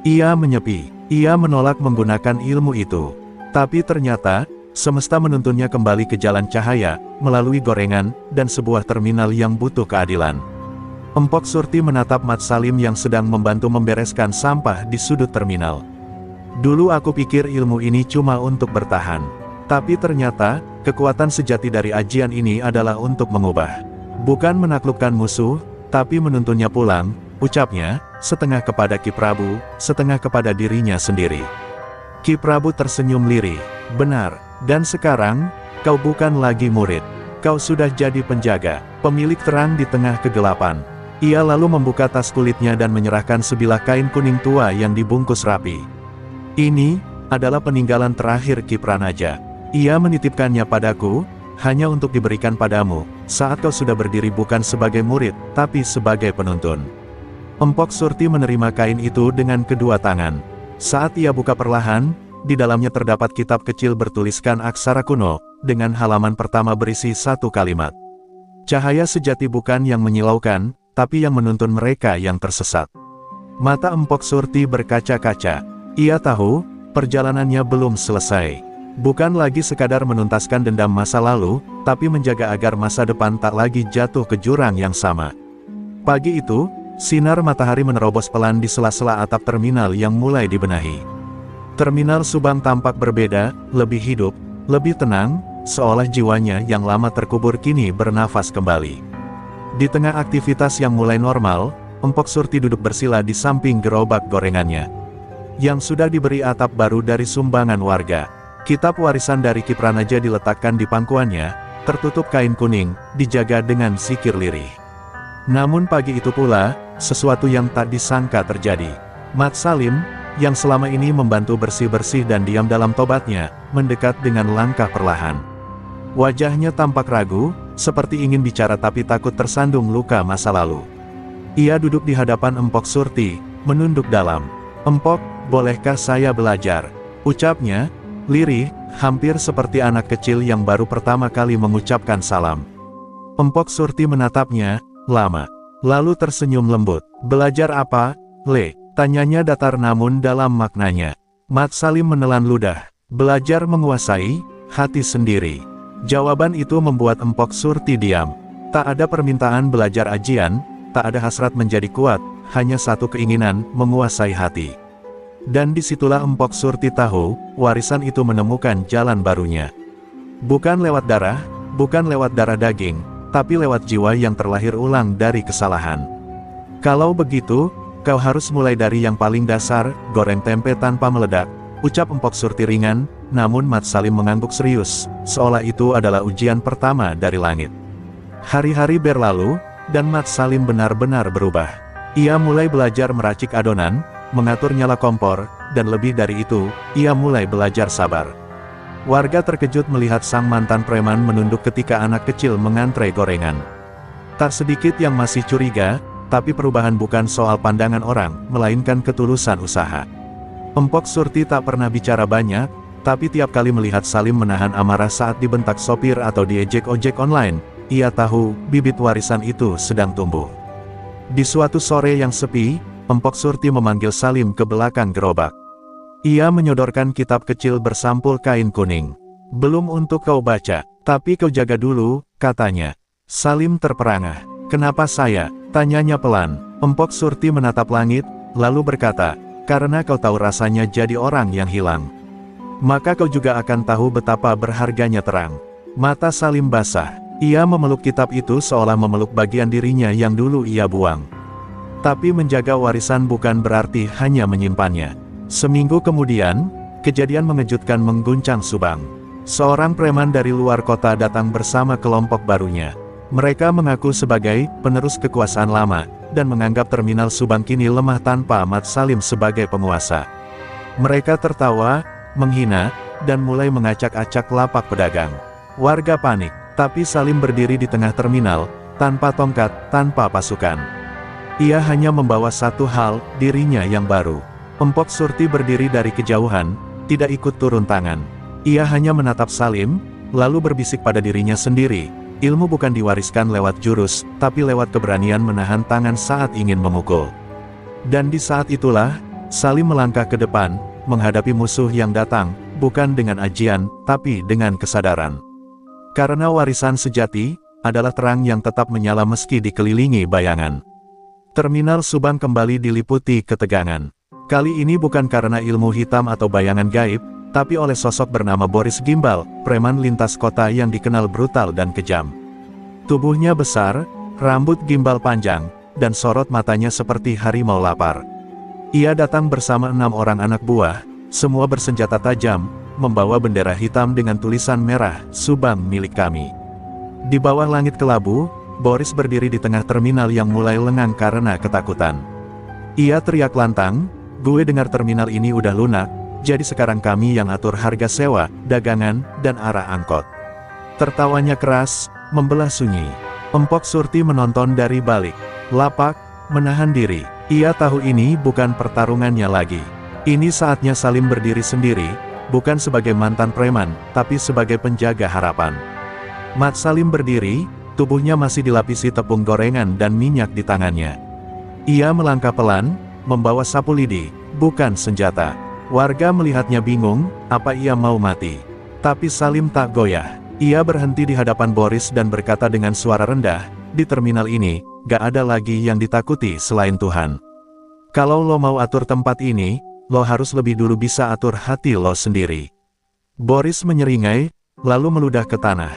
Ia menyepi, ia menolak menggunakan ilmu itu. Tapi ternyata, semesta menuntunnya kembali ke jalan cahaya, melalui gorengan, dan sebuah terminal yang butuh keadilan. Empok Surti menatap Mat Salim yang sedang membantu membereskan sampah di sudut terminal. Dulu aku pikir ilmu ini cuma untuk bertahan. Tapi ternyata, kekuatan sejati dari ajian ini adalah untuk mengubah. Bukan menaklukkan musuh, tapi menuntunnya pulang, ucapnya, setengah kepada Ki Prabu, setengah kepada dirinya sendiri. Ki Prabu tersenyum lirih. Benar, dan sekarang, kau bukan lagi murid. Kau sudah jadi penjaga, pemilik terang di tengah kegelapan. Ia lalu membuka tas kulitnya dan menyerahkan sebilah kain kuning tua yang dibungkus rapi. Ini adalah peninggalan terakhir Kipranaja. Ia menitipkannya padaku, hanya untuk diberikan padamu, saat kau sudah berdiri bukan sebagai murid, tapi sebagai penuntun. Empok Surti menerima kain itu dengan kedua tangan. Saat ia buka perlahan, di dalamnya terdapat kitab kecil bertuliskan aksara kuno, dengan halaman pertama berisi satu kalimat. Cahaya sejati bukan yang menyilaukan, tapi yang menuntun mereka yang tersesat. Mata Empok Surti berkaca-kaca. Ia tahu, perjalanannya belum selesai. Bukan lagi sekadar menuntaskan dendam masa lalu, tapi menjaga agar masa depan tak lagi jatuh ke jurang yang sama. Pagi itu, sinar matahari menerobos pelan di sela-sela atap terminal yang mulai dibenahi. Terminal Subang tampak berbeda, lebih hidup, lebih tenang, seolah jiwanya yang lama terkubur kini bernafas kembali. Di tengah aktivitas yang mulai normal, Empok Surti duduk bersila di samping gerobak gorengannya, yang sudah diberi atap baru dari sumbangan warga. Kitab warisan dari Kipranaja diletakkan di pangkuannya, tertutup kain kuning, dijaga dengan sikir lirih. Namun pagi itu pula, sesuatu yang tak disangka terjadi. Mat Salim, yang selama ini membantu bersih-bersih dan diam dalam tobatnya, mendekat dengan langkah perlahan. Wajahnya tampak ragu, seperti ingin bicara tapi takut tersandung luka masa lalu. Ia duduk di hadapan Empok Surti, menunduk dalam. "Empok, bolehkah saya belajar?" ucapnya, lirih, hampir seperti anak kecil yang baru pertama kali mengucapkan salam. Empok Surti menatapnya, lama, lalu tersenyum lembut. "Belajar apa, Le?" tanyanya datar namun dalam maknanya. Mat Salim menelan ludah. "Belajar menguasai hati sendiri." Jawaban itu membuat Empok Surti diam. Tak ada permintaan belajar ajian, tak ada hasrat menjadi kuat, hanya satu keinginan, menguasai hati. Dan disitulah Empok Surti tahu, warisan itu menemukan jalan barunya. Bukan lewat darah, bukan lewat darah daging, tapi lewat jiwa yang terlahir ulang dari kesalahan. "Kalau begitu, kau harus mulai dari yang paling dasar, goreng tempe tanpa meledak," ucap Empok Surti ringan, namun Mat Salim mengangguk serius, seolah itu adalah ujian pertama dari langit. Hari-hari berlalu, dan Mat Salim benar-benar berubah. Ia mulai belajar meracik adonan, mengatur nyala kompor, dan lebih dari itu, ia mulai belajar sabar. Warga terkejut melihat sang mantan preman menunduk ketika anak kecil mengantre gorengan. Tak sedikit yang masih curiga, tapi perubahan bukan soal pandangan orang, melainkan ketulusan usaha. Empok Surti tak pernah bicara banyak, tapi tiap kali melihat Salim menahan amarah saat dibentak sopir atau diejek ojek online, ia tahu, bibit warisan itu sedang tumbuh. Di suatu sore yang sepi, Empok Surti memanggil Salim ke belakang gerobak. Ia menyodorkan kitab kecil bersampul kain kuning. "Belum untuk kau baca, tapi kau jaga dulu," katanya. Salim terperangah. "Kenapa saya?" tanyanya pelan. Empok Surti menatap langit, lalu berkata, "Karena kau tahu rasanya jadi orang yang hilang, maka kau juga akan tahu betapa berharganya terang." Mata Salim basah. Ia memeluk kitab itu seolah memeluk bagian dirinya yang dulu ia buang. Tapi menjaga warisan bukan berarti hanya menyimpannya. Seminggu kemudian, kejadian mengejutkan mengguncang Subang. Seorang preman dari luar kota datang bersama kelompok barunya. Mereka mengaku sebagai penerus kekuasaan lama, dan menganggap terminal Subang kini lemah tanpa Mat Salim sebagai penguasa. Mereka tertawa, menghina, dan mulai mengacak-acak lapak pedagang. Warga panik, tapi Salim berdiri di tengah terminal, tanpa tongkat, tanpa pasukan. Ia hanya membawa satu hal, dirinya yang baru. Empok Surti berdiri dari kejauhan, tidak ikut turun tangan. Ia hanya menatap Salim, lalu berbisik pada dirinya sendiri, ilmu bukan diwariskan lewat jurus, tapi lewat keberanian menahan tangan saat ingin memukul. Dan di saat itulah, Salim melangkah ke depan, menghadapi musuh yang datang, bukan dengan ajian, tapi dengan kesadaran. Karena warisan sejati, adalah terang yang tetap menyala meski dikelilingi bayangan. Terminal Subang kembali diliputi ketegangan. Kali ini bukan karena ilmu hitam atau bayangan gaib, tapi oleh sosok bernama Boris Gimbal, preman lintas kota yang dikenal brutal dan kejam. Tubuhnya besar, rambut gimbal panjang, dan sorot matanya seperti harimau lapar. Ia datang bersama 6 orang anak buah, semua bersenjata tajam, membawa bendera hitam dengan tulisan merah, "Subang milik kami." Di bawah langit kelabu, Boris berdiri di tengah terminal yang mulai lengang karena ketakutan. Ia teriak lantang, "Gue dengar terminal ini udah lunak, jadi sekarang kami yang atur harga sewa, dagangan, dan arah angkot." Tertawanya keras, membelah sunyi. Empok Surti menonton dari balik lapak, menahan diri. Ia tahu ini bukan pertarungannya lagi. Ini saatnya Salim berdiri sendiri, bukan sebagai mantan preman, tapi sebagai penjaga harapan. Mat Salim berdiri, tubuhnya masih dilapisi tepung gorengan dan minyak di tangannya. Ia melangkah pelan, membawa sapu lidi, bukan senjata. Warga melihatnya bingung, apa ia mau mati? Tapi Salim tak goyah. Ia berhenti di hadapan Boris dan berkata dengan suara rendah, "Di terminal ini, gak ada lagi yang ditakuti selain Tuhan. Kalau lo mau atur tempat ini, lo harus lebih dulu bisa atur hati lo sendiri." Boris menyeringai, lalu meludah ke tanah.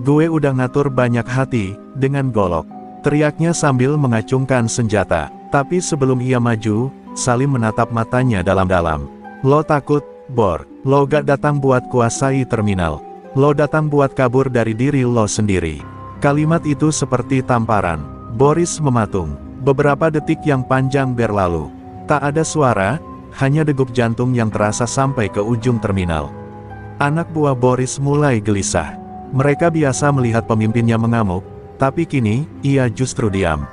"Gue udah ngatur banyak hati, dengan golok," teriaknya sambil mengacungkan senjata. Tapi sebelum ia maju, Salim menatap matanya dalam-dalam. "Lo takut, Bor? Lo gak datang buat kuasai terminal. Lo datang buat kabur dari diri lo sendiri." Kalimat itu seperti tamparan. Boris mematung. Beberapa detik yang panjang berlalu. Tak ada suara, hanya degup jantung yang terasa sampai ke ujung terminal. Anak buah Boris mulai gelisah. Mereka biasa melihat pemimpinnya mengamuk, tapi kini, ia justru diam.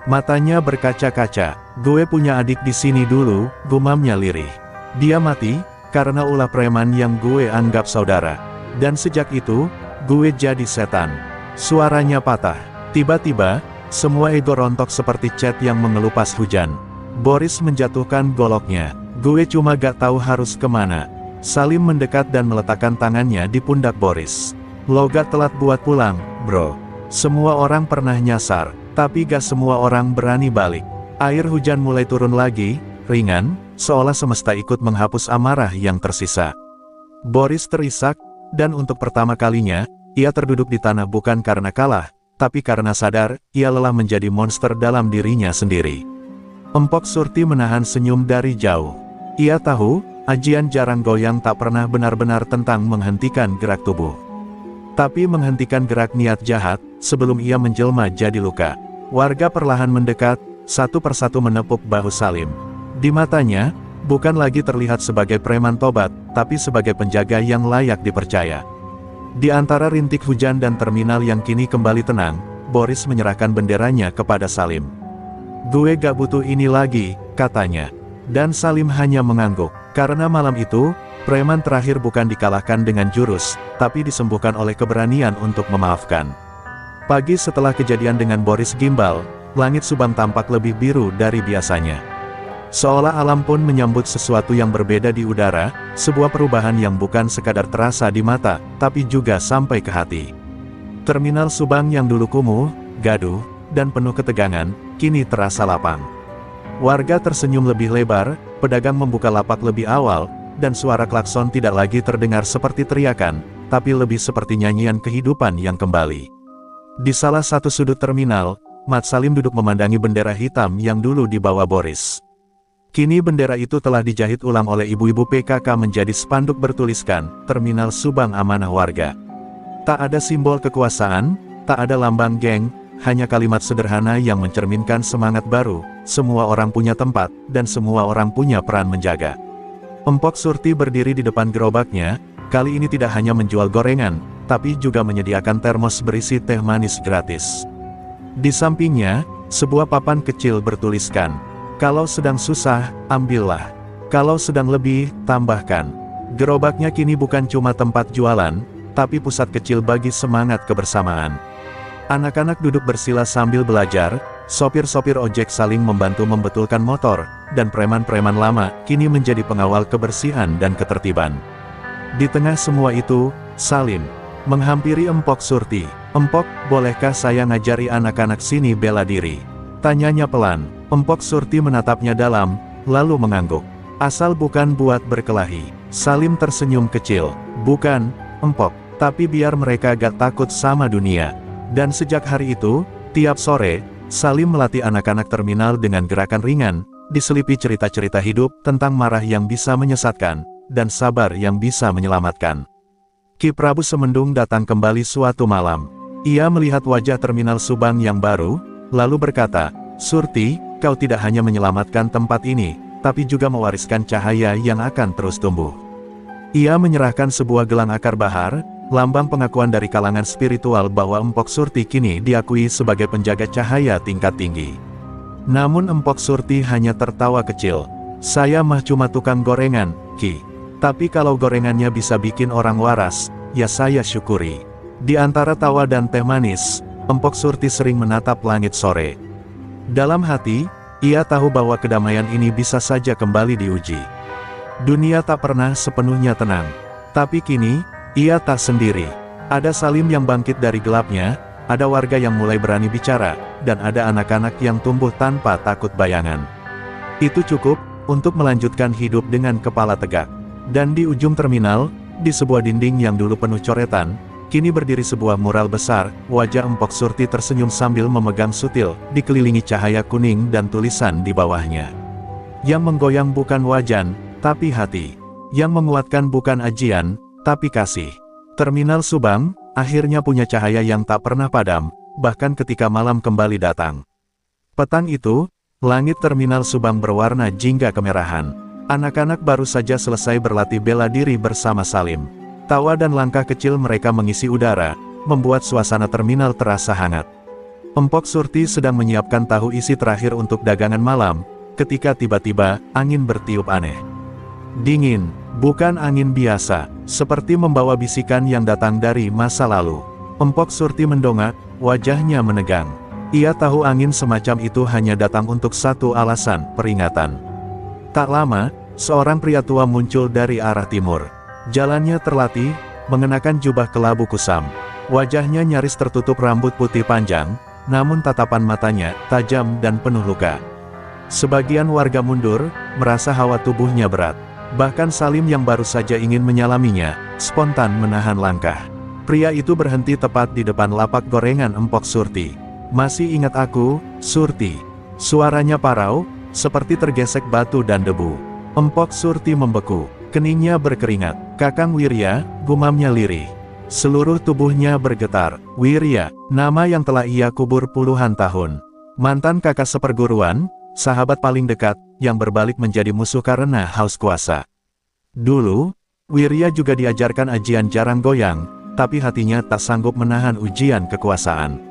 Matanya berkaca-kaca. "Gue punya adik di sini dulu," gumamnya lirih. "Dia mati, karena ulah preman yang gue anggap saudara. Dan sejak itu, gue jadi setan." Suaranya patah. Tiba-tiba, semua ego rontok seperti cat yang mengelupas hujan. Boris menjatuhkan goloknya. "Gue cuma gak tahu harus kemana." Salim mendekat dan meletakkan tangannya di pundak Boris. "Lo gak telat buat pulang, bro. Semua orang pernah nyasar, tapi gak semua orang berani balik." Air hujan mulai turun lagi, ringan, seolah semesta ikut menghapus amarah yang tersisa. Boris terisak, dan untuk pertama kalinya, ia terduduk di tanah bukan karena kalah, tapi karena sadar, ia lelah menjadi monster dalam dirinya sendiri. Empok Surti menahan senyum dari jauh. Ia tahu, ajian jarang goyang tak pernah benar-benar tentang menghentikan gerak tubuh. Tapi menghentikan gerak niat jahat, sebelum ia menjelma jadi luka. Warga perlahan mendekat, satu persatu menepuk bahu Salim. Di matanya, bukan lagi terlihat sebagai preman tobat, tapi sebagai penjaga yang layak dipercaya. Di antara rintik hujan dan terminal yang kini kembali tenang, Boris menyerahkan benderanya kepada Salim. "Gue gak butuh ini lagi," katanya. Dan Salim hanya mengangguk. Karena malam itu, preman terakhir bukan dikalahkan dengan jurus, tapi disembuhkan oleh keberanian untuk memaafkan. Pagi setelah kejadian dengan Boris Gimbal, langit Subang tampak lebih biru dari biasanya. Seolah alam pun menyambut sesuatu yang berbeda di udara, sebuah perubahan yang bukan sekadar terasa di mata, tapi juga sampai ke hati. Terminal Subang yang dulu kumuh, gaduh, dan penuh ketegangan, kini terasa lapang. Warga tersenyum lebih lebar, pedagang membuka lapak lebih awal, dan suara klakson tidak lagi terdengar seperti teriakan, tapi lebih seperti nyanyian kehidupan yang kembali. Di salah satu sudut terminal, Mat Salim duduk memandangi bendera hitam yang dulu dibawa Boris. Kini bendera itu telah dijahit ulang oleh ibu-ibu PKK menjadi spanduk bertuliskan, Terminal Subang Amanah Warga. Tak ada simbol kekuasaan, tak ada lambang geng, hanya kalimat sederhana yang mencerminkan semangat baru, semua orang punya tempat, dan semua orang punya peran menjaga. Empok Surti berdiri di depan gerobaknya, kali ini tidak hanya menjual gorengan, tapi juga menyediakan termos berisi teh manis gratis. Di sampingnya, sebuah papan kecil bertuliskan, kalau sedang susah, ambillah. Kalau sedang lebih, tambahkan. Gerobaknya kini bukan cuma tempat jualan, tapi pusat kecil bagi semangat kebersamaan. Anak-anak duduk bersila sambil belajar, sopir-sopir ojek saling membantu membetulkan motor, dan preman-preman lama kini menjadi pengawal kebersihan dan ketertiban. Di tengah semua itu, Salim menghampiri Empok Surti. "Empok, bolehkah saya ngajari anak-anak sini bela diri?" tanyanya pelan. Empok Surti menatapnya dalam, lalu mengangguk. "Asal bukan buat berkelahi." Salim tersenyum kecil. "Bukan, Empok, tapi biar mereka gak takut sama dunia." Dan sejak hari itu, tiap sore, Salim melatih anak-anak terminal dengan gerakan ringan, diselipi cerita-cerita hidup tentang marah yang bisa menyesatkan, dan sabar yang bisa menyelamatkan. Ki Prabu Semendung datang kembali suatu malam. Ia melihat wajah terminal Subang yang baru, lalu berkata, "Surti, kau tidak hanya menyelamatkan tempat ini, tapi juga mewariskan cahaya yang akan terus tumbuh." Ia menyerahkan sebuah gelang akar bahar, lambang pengakuan dari kalangan spiritual bahwa Empok Surti kini diakui sebagai penjaga cahaya tingkat tinggi. Namun Empok Surti hanya tertawa kecil. "Saya mah cuma tukang gorengan, Ki. Tapi kalau gorengannya bisa bikin orang waras, ya saya syukuri." Di antara tawa dan teh manis, Empok Surti sering menatap langit sore. Dalam hati, ia tahu bahwa kedamaian ini bisa saja kembali diuji. Dunia tak pernah sepenuhnya tenang. Tapi kini, ia tak sendiri. Ada Salim yang bangkit dari gelapnya, ada warga yang mulai berani bicara, dan ada anak-anak yang tumbuh tanpa takut bayangan. Itu cukup untuk melanjutkan hidup dengan kepala tegak. Dan di ujung terminal, di sebuah dinding yang dulu penuh coretan, kini berdiri sebuah mural besar. Wajah Empok Surti tersenyum sambil memegang sutil, dikelilingi cahaya kuning dan tulisan di bawahnya. Yang menggoyang bukan wajan, tapi hati. Yang menguatkan bukan ajian, tapi kasih. Terminal Subang akhirnya punya cahaya yang tak pernah padam, bahkan ketika malam kembali datang. Petang itu, langit terminal Subang berwarna jingga kemerahan. Anak-anak baru saja selesai berlatih bela diri bersama Salim. Tawa dan langkah kecil mereka mengisi udara, membuat suasana terminal terasa hangat. Empok Surti sedang menyiapkan tahu isi terakhir untuk dagangan malam, ketika tiba-tiba angin bertiup aneh. Dingin, bukan angin biasa, seperti membawa bisikan yang datang dari masa lalu. Empok Surti mendongak, wajahnya menegang. Ia tahu angin semacam itu hanya datang untuk satu alasan, peringatan. Tak lama, seorang pria tua muncul dari arah timur. Jalannya terlatih, mengenakan jubah kelabu kusam. Wajahnya nyaris tertutup rambut putih panjang, namun tatapan matanya tajam dan penuh luka. Sebagian warga mundur, merasa hawa tubuhnya berat. Bahkan Salim yang baru saja ingin menyalaminya, spontan menahan langkah. Pria itu berhenti tepat di depan lapak gorengan Empok Surti. "Masih ingat aku, Surti?" Suaranya parau, seperti tergesek batu dan debu. Empok Surti membeku, keningnya berkeringat. "Kakang Wirya," gumamnya lirih. Seluruh tubuhnya bergetar. Wirya, nama yang telah ia kubur puluhan tahun. Mantan kakak seperguruan, sahabat paling dekat, yang berbalik menjadi musuh karena haus kuasa. Dulu, Wirya juga diajarkan ajian jarang goyang, tapi hatinya tak sanggup menahan ujian kekuasaan.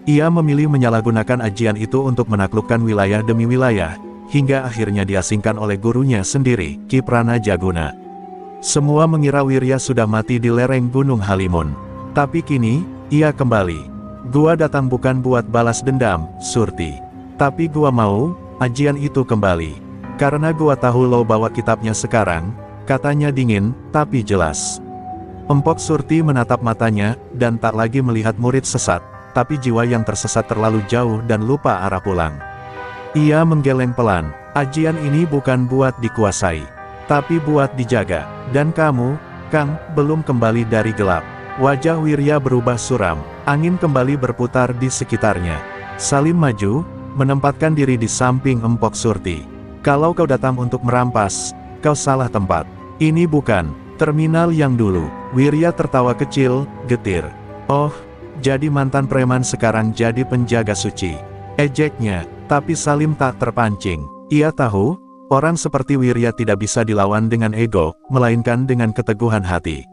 Ia memilih menyalahgunakan ajian itu untuk menaklukkan wilayah demi wilayah, hingga akhirnya diasingkan oleh gurunya sendiri, Ki Pranajaguna. Semua mengira Wirya sudah mati di lereng Gunung Halimun. Tapi kini, ia kembali. "Gua datang bukan buat balas dendam, Surti. Tapi gua mau ajian itu kembali. Karena gua tahu lo bawa kitabnya sekarang," katanya dingin, tapi jelas. Empok Surti menatap matanya, dan tak lagi melihat murid sesat. tapi jiwa yang tersesat terlalu jauh dan lupa arah pulang. Ia menggeleng pelan. Ajian ini bukan buat dikuasai, tapi buat dijaga. Dan kamu, Kang, belum kembali dari gelap. Wajah Wirya berubah suram. Angin kembali berputar di sekitarnya. Salim maju, menempatkan diri di samping Empok Surti. Kalau kau datang untuk merampas, kau salah tempat. Ini bukan terminal yang dulu. Wirya tertawa kecil, getir. Oh, jadi mantan preman sekarang jadi penjaga suci. Ejeknya, tapi Salim tak terpancing. Ia tahu, orang seperti Wirya tidak bisa dilawan dengan ego, melainkan dengan keteguhan hati.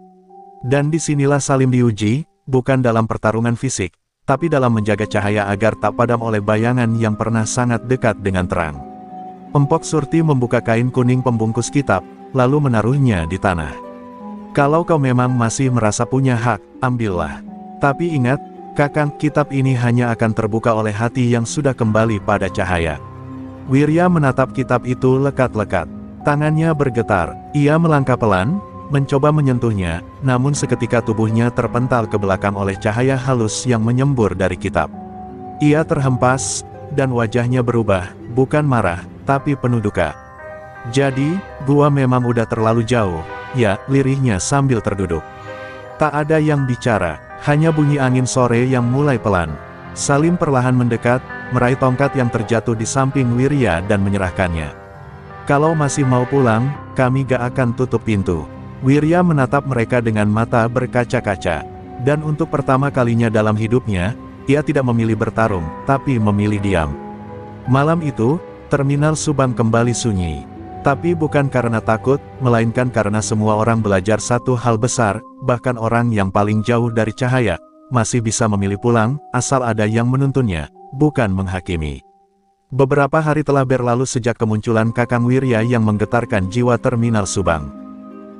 Dan disinilah Salim diuji, bukan dalam pertarungan fisik, tapi dalam menjaga cahaya agar tak padam oleh bayangan yang pernah sangat dekat dengan terang. Empok Surti membuka kain kuning pembungkus kitab, lalu menaruhnya di tanah. Kalau kau memang masih merasa punya hak, ambillah. Tapi ingat, Kakang, kitab ini hanya akan terbuka oleh hati yang sudah kembali pada cahaya. Wirya menatap kitab itu lekat-lekat. Tangannya bergetar. Ia melangkah pelan, mencoba menyentuhnya, namun seketika tubuhnya terpental ke belakang oleh cahaya halus yang menyembur dari kitab. Ia terhempas, dan wajahnya berubah, bukan marah, tapi penuh duka. Jadi, gua memang udah terlalu jauh, ya, lirihnya sambil terduduk. Tak ada yang bicara. Hanya bunyi angin sore yang mulai pelan. Salim perlahan mendekat, meraih tongkat yang terjatuh di samping Wirya dan menyerahkannya. Kalau masih mau pulang, kami gak akan tutup pintu. Wirya menatap mereka dengan mata berkaca-kaca. Dan untuk pertama kalinya dalam hidupnya, ia tidak memilih bertarung, tapi memilih diam. Malam itu, terminal Subang kembali sunyi. Tapi bukan karena takut, melainkan karena semua orang belajar satu hal besar, bahkan orang yang paling jauh dari cahaya, masih bisa memilih pulang, asal ada yang menuntunnya, bukan menghakimi. Beberapa hari telah berlalu sejak kemunculan Kakang Wirya yang menggetarkan jiwa terminal Subang.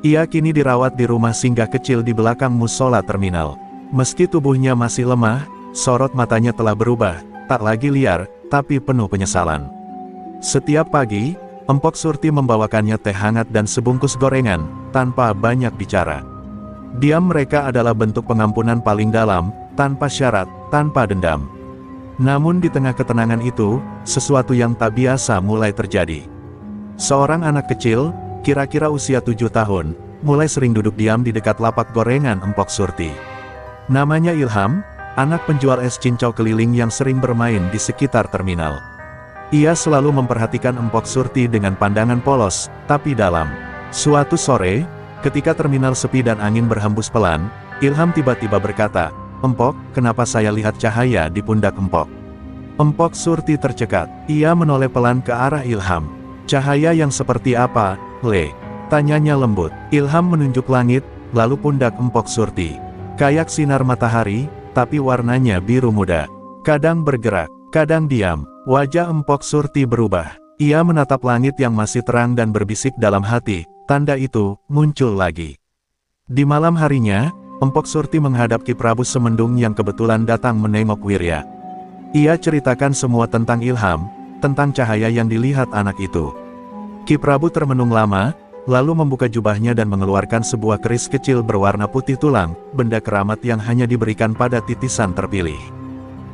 Ia kini dirawat di rumah singgah kecil di belakang musola terminal. Meski tubuhnya masih lemah, sorot matanya telah berubah, tak lagi liar, tapi penuh penyesalan. Setiap pagi, Empok Surti membawakannya teh hangat dan sebungkus gorengan, tanpa banyak bicara. Diam mereka adalah bentuk pengampunan paling dalam, tanpa syarat, tanpa dendam. Namun di tengah ketenangan itu, sesuatu yang tak biasa mulai terjadi. Seorang anak kecil, kira-kira usia 7 tahun, mulai sering duduk diam di dekat lapak gorengan Empok Surti. Namanya Ilham, anak penjual es cincau keliling yang sering bermain di sekitar terminal. Ia selalu memperhatikan Empok Surti dengan pandangan polos, tapi dalam. Suatu sore, ketika terminal sepi dan angin berhembus pelan, Ilham tiba-tiba berkata, "Empok, kenapa saya lihat cahaya di pundak Empok?" Empok Surti tercekat. Ia menoleh pelan ke arah Ilham. "Cahaya yang seperti apa, Le?" tanyanya lembut. Ilham menunjuk langit, lalu pundak Empok Surti. Kayak sinar matahari, tapi warnanya biru muda. Kadang bergerak, kadang diam. Wajah Empok Surti berubah. Ia menatap langit yang masih terang dan berbisik dalam hati, tanda itu muncul lagi. Di malam harinya, Empok Surti menghadap Ki Prabu Semendung yang kebetulan datang menengok Wirya. Ia ceritakan semua tentang Ilham, tentang cahaya yang dilihat anak itu. Ki Prabu termenung lama, lalu membuka jubahnya dan mengeluarkan sebuah keris kecil berwarna putih tulang, benda keramat yang hanya diberikan pada titisan terpilih.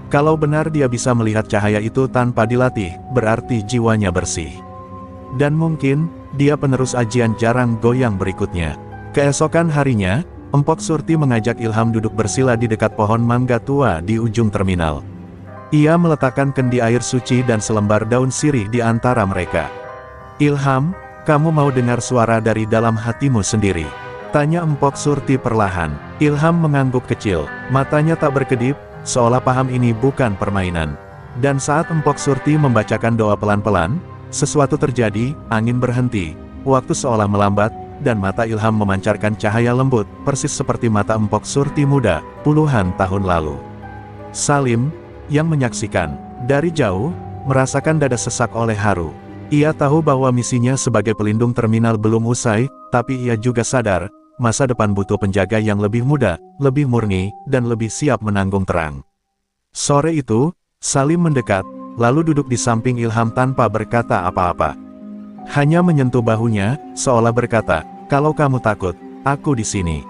Kalau benar dia bisa melihat cahaya itu tanpa dilatih, berarti jiwanya bersih. Dan mungkin, dia penerus ajian jarang goyang berikutnya. Keesokan harinya, Empok Surti mengajak Ilham duduk bersila di dekat pohon mangga tua di ujung terminal. Ia meletakkan kendi air suci dan selembar daun sirih di antara mereka. "Ilham, kamu mau dengar suara dari dalam hatimu sendiri?" tanya Empok Surti perlahan. Ilham mengangguk kecil, matanya tak berkedip, seolah paham ini bukan permainan. Dan saat Empok Surti membacakan doa pelan-pelan, sesuatu terjadi, angin berhenti, waktu seolah melambat, dan mata Ilham memancarkan cahaya lembut, persis seperti mata Empok Surti muda, puluhan tahun lalu. Salim, yang menyaksikan, dari jauh, merasakan dada sesak oleh haru. Ia tahu bahwa misinya sebagai pelindung terminal belum usai, tapi ia juga sadar, masa depan butuh penjaga yang lebih muda, lebih murni, dan lebih siap menanggung terang. Sore itu, Salim mendekat, lalu duduk di samping Ilham tanpa berkata apa-apa. Hanya menyentuh bahunya, seolah berkata, "Kalau kamu takut, aku di sini."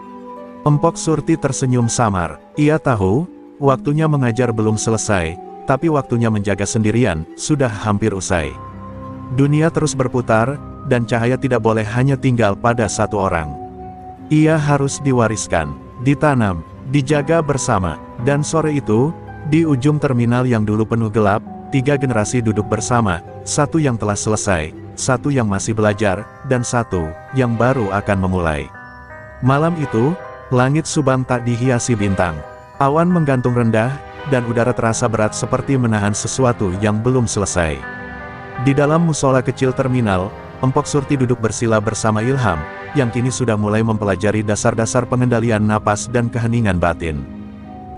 Empok Surti tersenyum samar. Ia tahu, waktunya mengajar belum selesai, tapi waktunya menjaga sendirian, sudah hampir usai. Dunia terus berputar, dan cahaya tidak boleh hanya tinggal pada satu orang. Ia harus diwariskan, ditanam, dijaga bersama. Dan sore itu, di ujung terminal yang dulu penuh gelap, 3 generasi duduk bersama, satu yang telah selesai, satu yang masih belajar, dan satu yang baru akan memulai. Malam itu, langit Subang tak dihiasi bintang. Awan menggantung rendah, dan udara terasa berat seperti menahan sesuatu yang belum selesai. Di dalam musola kecil terminal, Empok Surti duduk bersila bersama Ilham, yang kini sudah mulai mempelajari dasar-dasar pengendalian napas dan keheningan batin.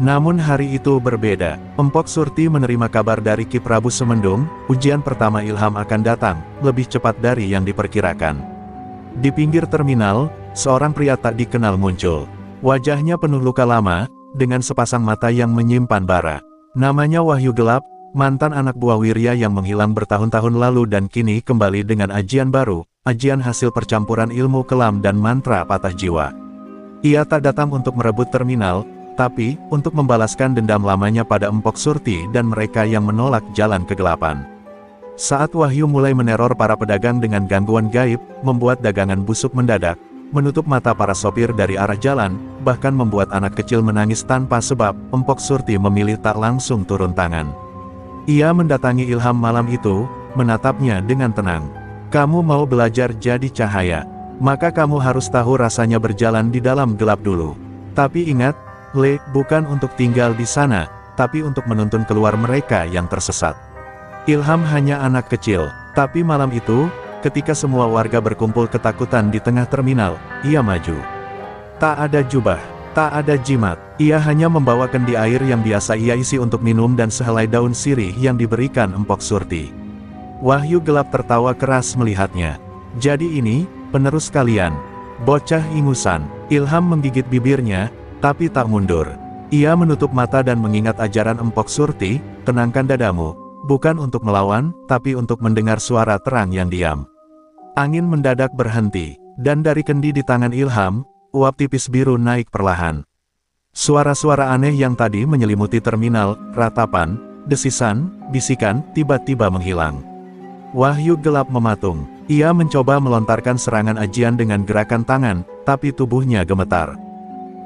Namun hari itu berbeda. Empok Surti menerima kabar dari Ki Prabu Semendung, ujian pertama Ilham akan datang, lebih cepat dari yang diperkirakan. Di pinggir terminal, seorang pria tak dikenal muncul. Wajahnya penuh luka lama, dengan sepasang mata yang menyimpan bara. Namanya Wahyu Gelap, mantan anak buah Wirya yang menghilang bertahun-tahun lalu dan kini kembali dengan ajian baru, ajian hasil percampuran ilmu kelam dan mantra patah jiwa. Ia tak datang untuk merebut terminal, tapi untuk membalaskan dendam lamanya pada Empok Surti dan mereka yang menolak jalan kegelapan. Saat Wahyu mulai meneror para pedagang dengan gangguan gaib, membuat dagangan busuk mendadak, menutup mata para sopir dari arah jalan, bahkan membuat anak kecil menangis tanpa sebab, Empok Surti memilih tak langsung turun tangan. Ia mendatangi Ilham malam itu, menatapnya dengan tenang. Kamu mau belajar jadi cahaya, maka kamu harus tahu rasanya berjalan di dalam gelap dulu. Tapi ingat, bukan untuk tinggal di sana, tapi untuk menuntun keluar mereka yang tersesat. Ilham hanya anak kecil, tapi malam itu, ketika semua warga berkumpul ketakutan di tengah terminal, ia maju. Tak ada jubah, tak ada jimat, ia hanya membawa kendi air yang biasa ia isi untuk minum dan sehelai daun sirih yang diberikan Empok Surti. Wahyu Gelap tertawa keras melihatnya. Jadi ini, penerus kalian, bocah ingusan. Ilham menggigit bibirnya, tapi tak mundur. Ia menutup mata dan mengingat ajaran Empok Surti, tenangkan dadamu, bukan untuk melawan, tapi untuk mendengar suara terang yang diam. Angin mendadak berhenti, dan dari kendi di tangan Ilham, uap tipis biru naik perlahan. Suara-suara aneh yang tadi menyelimuti terminal, ratapan, desisan, bisikan, tiba-tiba menghilang. Wahyu Gelap mematung. Ia mencoba melontarkan serangan ajian dengan gerakan tangan, tapi tubuhnya gemetar.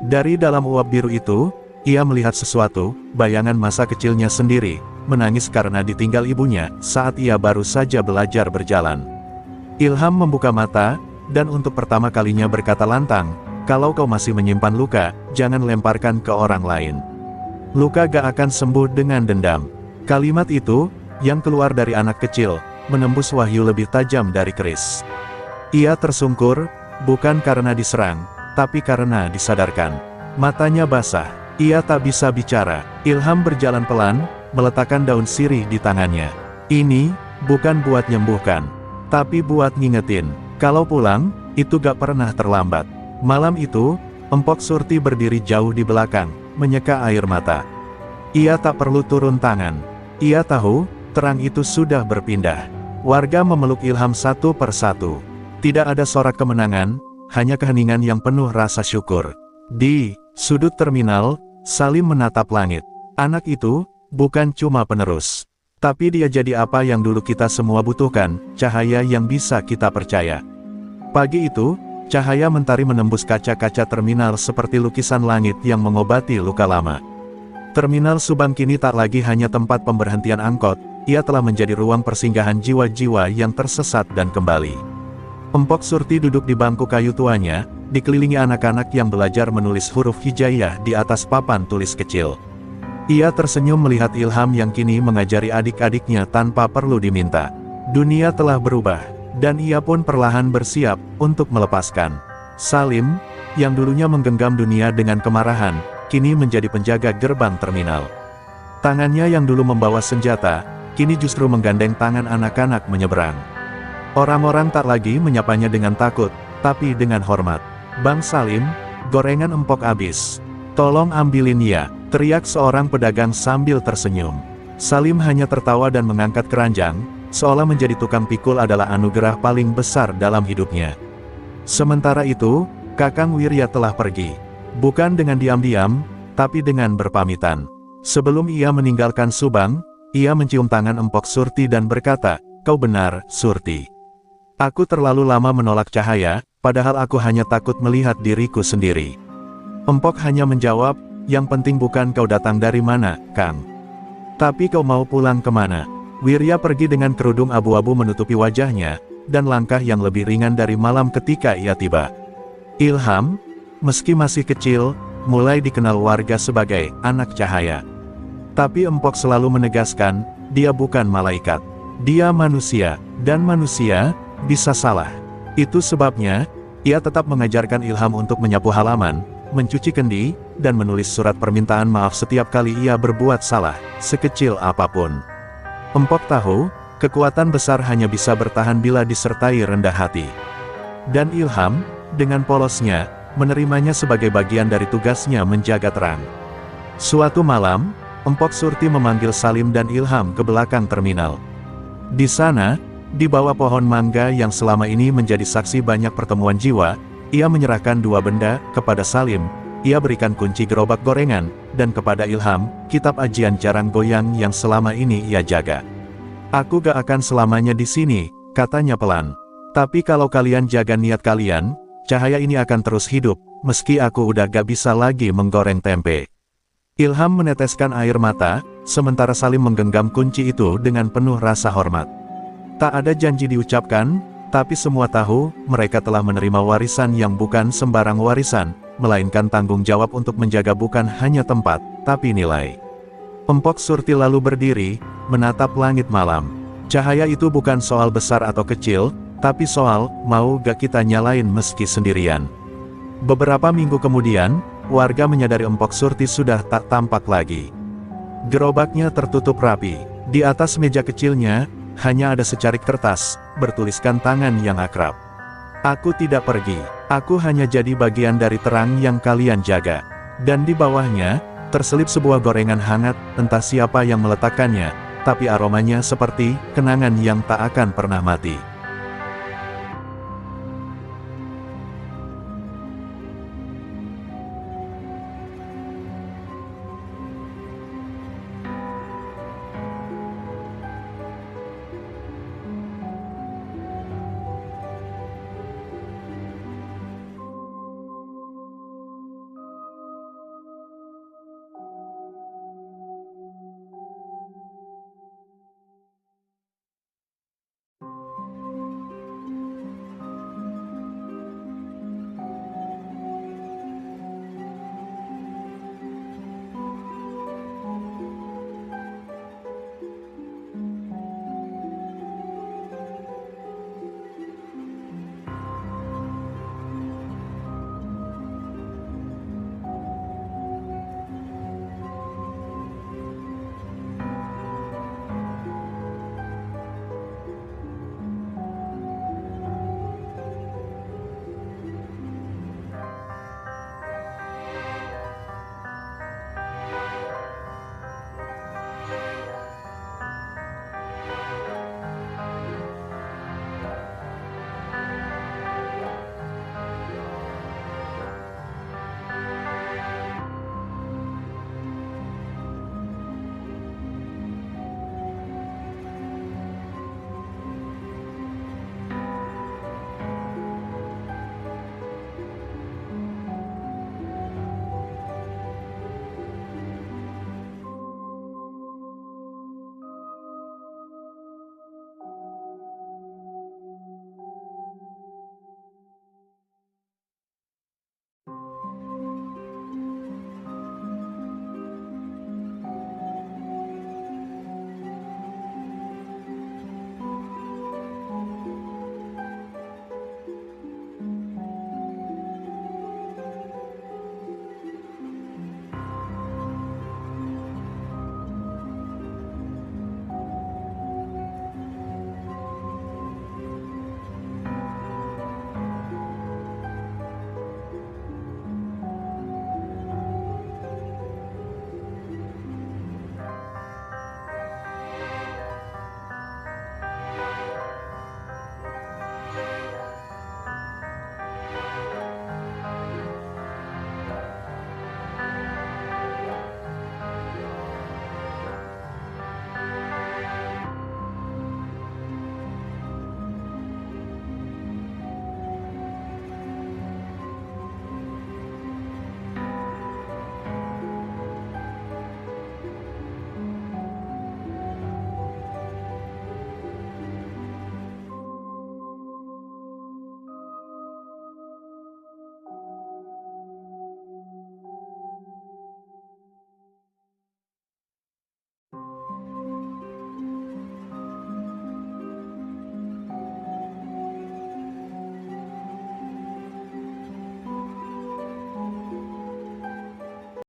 Dari dalam uap biru itu, ia melihat sesuatu, bayangan masa kecilnya sendiri, menangis karena ditinggal ibunya, saat ia baru saja belajar berjalan. Ilham membuka mata, dan untuk pertama kalinya berkata lantang, kalau kau masih menyimpan luka, jangan lemparkan ke orang lain. Luka gak akan sembuh dengan dendam. Kalimat itu, yang keluar dari anak kecil, menembus Wahyu lebih tajam dari keris. Ia tersungkur, bukan karena diserang, tapi karena disadarkan. Matanya basah, ia tak bisa bicara. Ilham berjalan pelan, meletakkan daun sirih di tangannya. Ini, bukan buat nyembuhkan, tapi buat ngingetin, kalau pulang, itu gak pernah terlambat. Malam itu, Empok Surti berdiri jauh di belakang, menyeka air mata. Ia tak perlu turun tangan. Ia tahu, terang itu sudah berpindah. Warga memeluk Ilham satu persatu. Tidak ada sorak kemenangan, hanya keheningan yang penuh rasa syukur. Di sudut terminal, Salim menatap langit. Anak itu, bukan cuma penerus. Tapi dia jadi apa yang dulu kita semua butuhkan, cahaya yang bisa kita percaya. Pagi itu, cahaya mentari menembus kaca-kaca terminal seperti lukisan langit yang mengobati luka lama. Terminal Subang kini tak lagi hanya tempat pemberhentian angkot, ia telah menjadi ruang persinggahan jiwa-jiwa yang tersesat dan kembali. Empok Surti duduk di bangku kayu tuanya, dikelilingi anak-anak yang belajar menulis huruf hijaiyah di atas papan tulis kecil. Ia tersenyum melihat Ilham yang kini mengajari adik-adiknya tanpa perlu diminta. Dunia telah berubah, dan ia pun perlahan bersiap untuk melepaskan. Salim, yang dulunya menggenggam dunia dengan kemarahan, kini menjadi penjaga gerbang terminal. Tangannya yang dulu membawa senjata, kini justru menggandeng tangan anak-anak menyeberang. Orang-orang tak lagi menyapanya dengan takut, tapi dengan hormat. Bang Salim, gorengan empok habis. Tolong ambilin ya, teriak seorang pedagang sambil tersenyum. Salim hanya tertawa dan mengangkat keranjang, seolah menjadi tukang pikul adalah anugerah paling besar dalam hidupnya. Sementara itu, Kakang Wirya telah pergi. Bukan dengan diam-diam, tapi dengan berpamitan. Sebelum ia meninggalkan Subang, ia mencium tangan Empok Surti dan berkata, "Kau benar, Surti. Aku terlalu lama menolak cahaya, padahal aku hanya takut melihat diriku sendiri." Empok hanya menjawab, "Yang penting bukan kau datang dari mana, Kang. Tapi kau mau pulang kemana?" Wirya pergi dengan kerudung abu-abu menutupi wajahnya, dan langkah yang lebih ringan dari malam ketika ia tiba. Ilham, meski masih kecil, mulai dikenal warga sebagai anak cahaya. Tapi Empok selalu menegaskan, dia bukan malaikat. Dia manusia, dan manusia bisa salah. Itu sebabnya, ia tetap mengajarkan Ilham untuk menyapu halaman, mencuci kendi, dan menulis surat permintaan maaf setiap kali ia berbuat salah, sekecil apapun. Empok tahu, kekuatan besar hanya bisa bertahan bila disertai rendah hati. Dan Ilham, dengan polosnya, menerimanya sebagai bagian dari tugasnya menjaga terang. Suatu malam, Empok Surti memanggil Salim dan Ilham ke belakang terminal. Di sana, di bawah pohon mangga yang selama ini menjadi saksi banyak pertemuan jiwa, ia menyerahkan dua benda kepada Salim. Ia berikan kunci gerobak gorengan, dan kepada Ilham, kitab ajian jarang goyang yang selama ini ia jaga. "Aku gak akan selamanya di sini," katanya pelan. "Tapi kalau kalian jaga niat kalian, cahaya ini akan terus hidup, meski aku udah gak bisa lagi menggoreng tempe." Ilham meneteskan air mata, sementara Salim menggenggam kunci itu dengan penuh rasa hormat. Tak ada janji diucapkan, tapi semua tahu, mereka telah menerima warisan yang bukan sembarang warisan, melainkan tanggung jawab untuk menjaga bukan hanya tempat, tapi nilai. Empok Surti lalu berdiri, menatap langit malam. Cahaya itu bukan soal besar atau kecil, tapi soal, mau gak kita nyalain meski sendirian. Beberapa minggu kemudian, warga menyadari Empok Surti sudah tak tampak lagi. Gerobaknya tertutup rapi. Di atas meja kecilnya, hanya ada secarik kertas, bertuliskan tangan yang akrab. "Aku tidak pergi, aku hanya jadi bagian dari terang yang kalian jaga." Dan di bawahnya, terselip sebuah gorengan hangat, entah siapa yang meletakkannya, tapi aromanya seperti kenangan yang tak akan pernah mati.